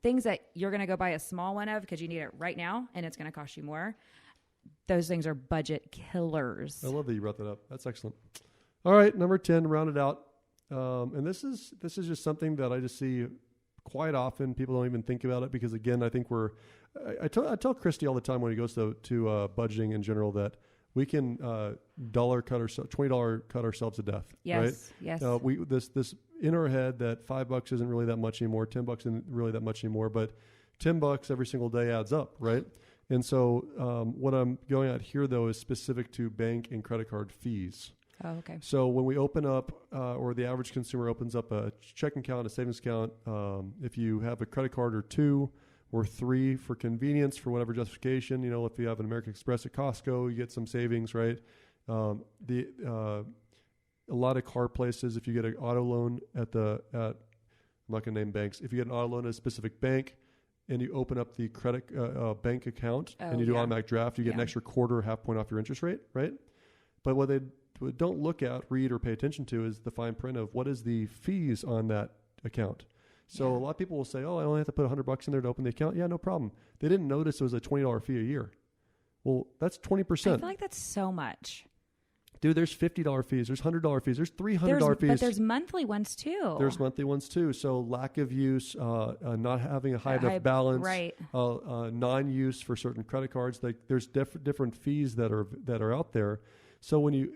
Things that you're going to go buy a small one of because you need it right now and it's going to cost you more. Those things are budget killers. I love that you brought that up. That's excellent. All right. Number 10, round it out. And this is just something that I just see quite often. People don't even think about it because, again, I think I tell Christy all the time when he goes to budgeting in general that we can $20 cut ourselves to death. Yes, right? yes. This in our head that $5 isn't really that much anymore, $10 isn't really that much anymore, but $10 every single day adds up, right? And so what I'm going at here, though, is specific to bank and credit card fees. Oh, okay. So when we open up, or the average consumer opens up a checking account, a savings account, if you have a credit card or 2 or 3 for convenience, for whatever justification, if you have an American Express at Costco, you get some savings, right? A lot of car places, if you get an auto loan I'm not going to name banks. If you get an auto loan at a specific bank and you open up the credit bank account and you do automatic draft, you get an extra quarter or half point off your interest rate, right? But what they don't look at, read, or pay attention to is the fine print of what is the fees on that account. So a lot of people will say, oh, I only have to put $100 in there to open the account. Yeah, no problem. They didn't notice it was a $20 fee a year. Well, that's 20%. I feel like that's so much. Dude, there's $50 fees. There's $100 fees. There's $300 fees. But there's monthly ones too. There's monthly ones too. So lack of use, not having a high enough balance, right? Non-use for certain credit cards. There's different fees that are out there. So when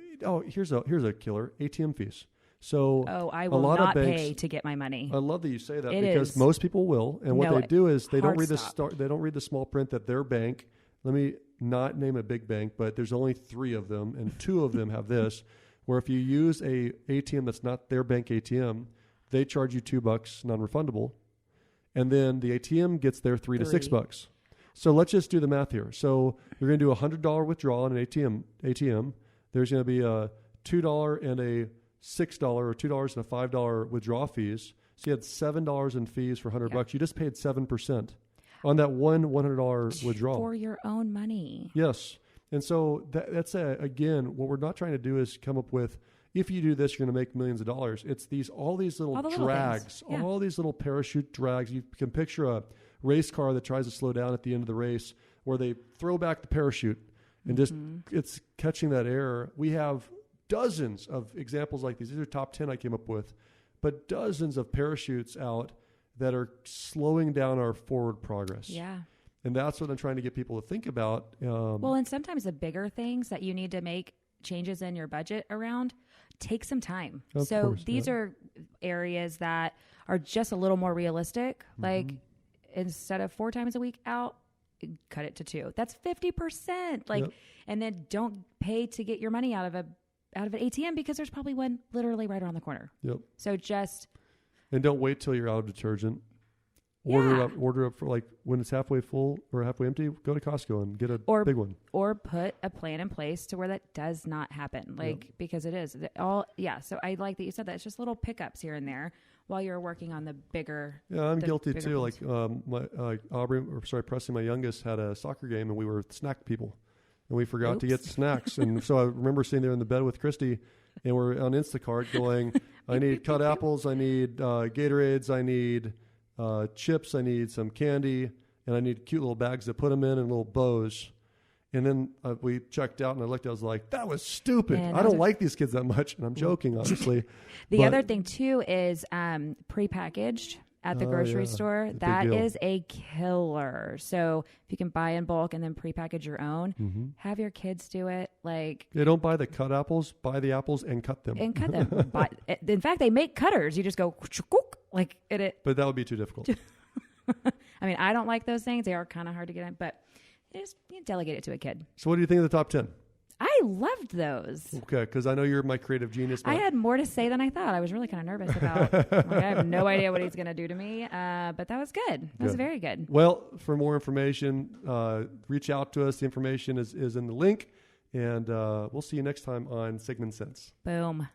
here's a killer, ATM fees. So I will not pay to get my money. I love that you say that because most people will, and what they do is they don't read the small print that their bank. Let me not name a big bank, but there's only 3 of them, and 2 of them have this, where if you use a ATM that's not their bank ATM, they charge you $2 non-refundable, and then the ATM gets their $3 to $6. So let's just do the math here. So you're going to do a $100 withdrawal in an ATM. There's going to be a $2 and a $6 or $2 and a $5 withdrawal fees. So you had $7 in fees for $100. You just paid 7% on that one $100 withdrawal for your own money. Yes, and so that's again, what we're not trying to do is come up with, if you do this, you're going to make millions of dollars. It's all these little drags, all these little parachute drags. You can picture a race car that tries to slow down at the end of the race, where they throw back the parachute and just it's catching that air. We have dozens of examples like these. These are top 10 I came up with, but dozens of parachutes out that are slowing down our forward progress. Yeah. And that's what I'm trying to get people to think about. Well, and sometimes the bigger things that you need to make changes in your budget around take some time. These are areas that are just a little more realistic. Like instead of 4 times a week out, cut it to 2. That's 50%. And then don't pay to get your money out of an ATM because there's probably one literally right around the corner. Yep. So and don't wait till you're out of detergent. Order up for when it's halfway full or halfway empty, go to Costco and get a big one. Or put a plan in place to where that does not happen. Because it is so I like that you said that. It's just little pickups here and there while you're working on the bigger. Yeah, I'm guilty too. Presley, my youngest, had a soccer game and we were snack people and we forgot to get snacks. And so I remember sitting there in the bed with Christy and we're on Instacart going, I need cut apples, I need Gatorades, I need chips, I need some candy, and I need cute little bags to put them in and little bows. And then we checked out, and I looked. I was like, "That was stupid. And I don't like these kids that much." And I'm joking, obviously. The other thing too is prepackaged at the grocery store. That is a killer. So if you can buy in bulk and then prepackage your own, have your kids do it. Like, don't buy the cut apples. Buy the apples and cut them. In fact, they make cutters. You just go like it. But that would be too difficult. I mean, I don't like those things. They are kind of hard to get in, but you delegate it to a kid. So what do you think of the top 10? I loved those. Okay, because I know you're my creative genius. I had more to say than I thought. I was really kind of nervous about. I have no idea what he's going to do to me, but that was good. That was very good. Well, for more information, reach out to us. The information is in the link, and we'll see you next time on Sigman Sense. Boom.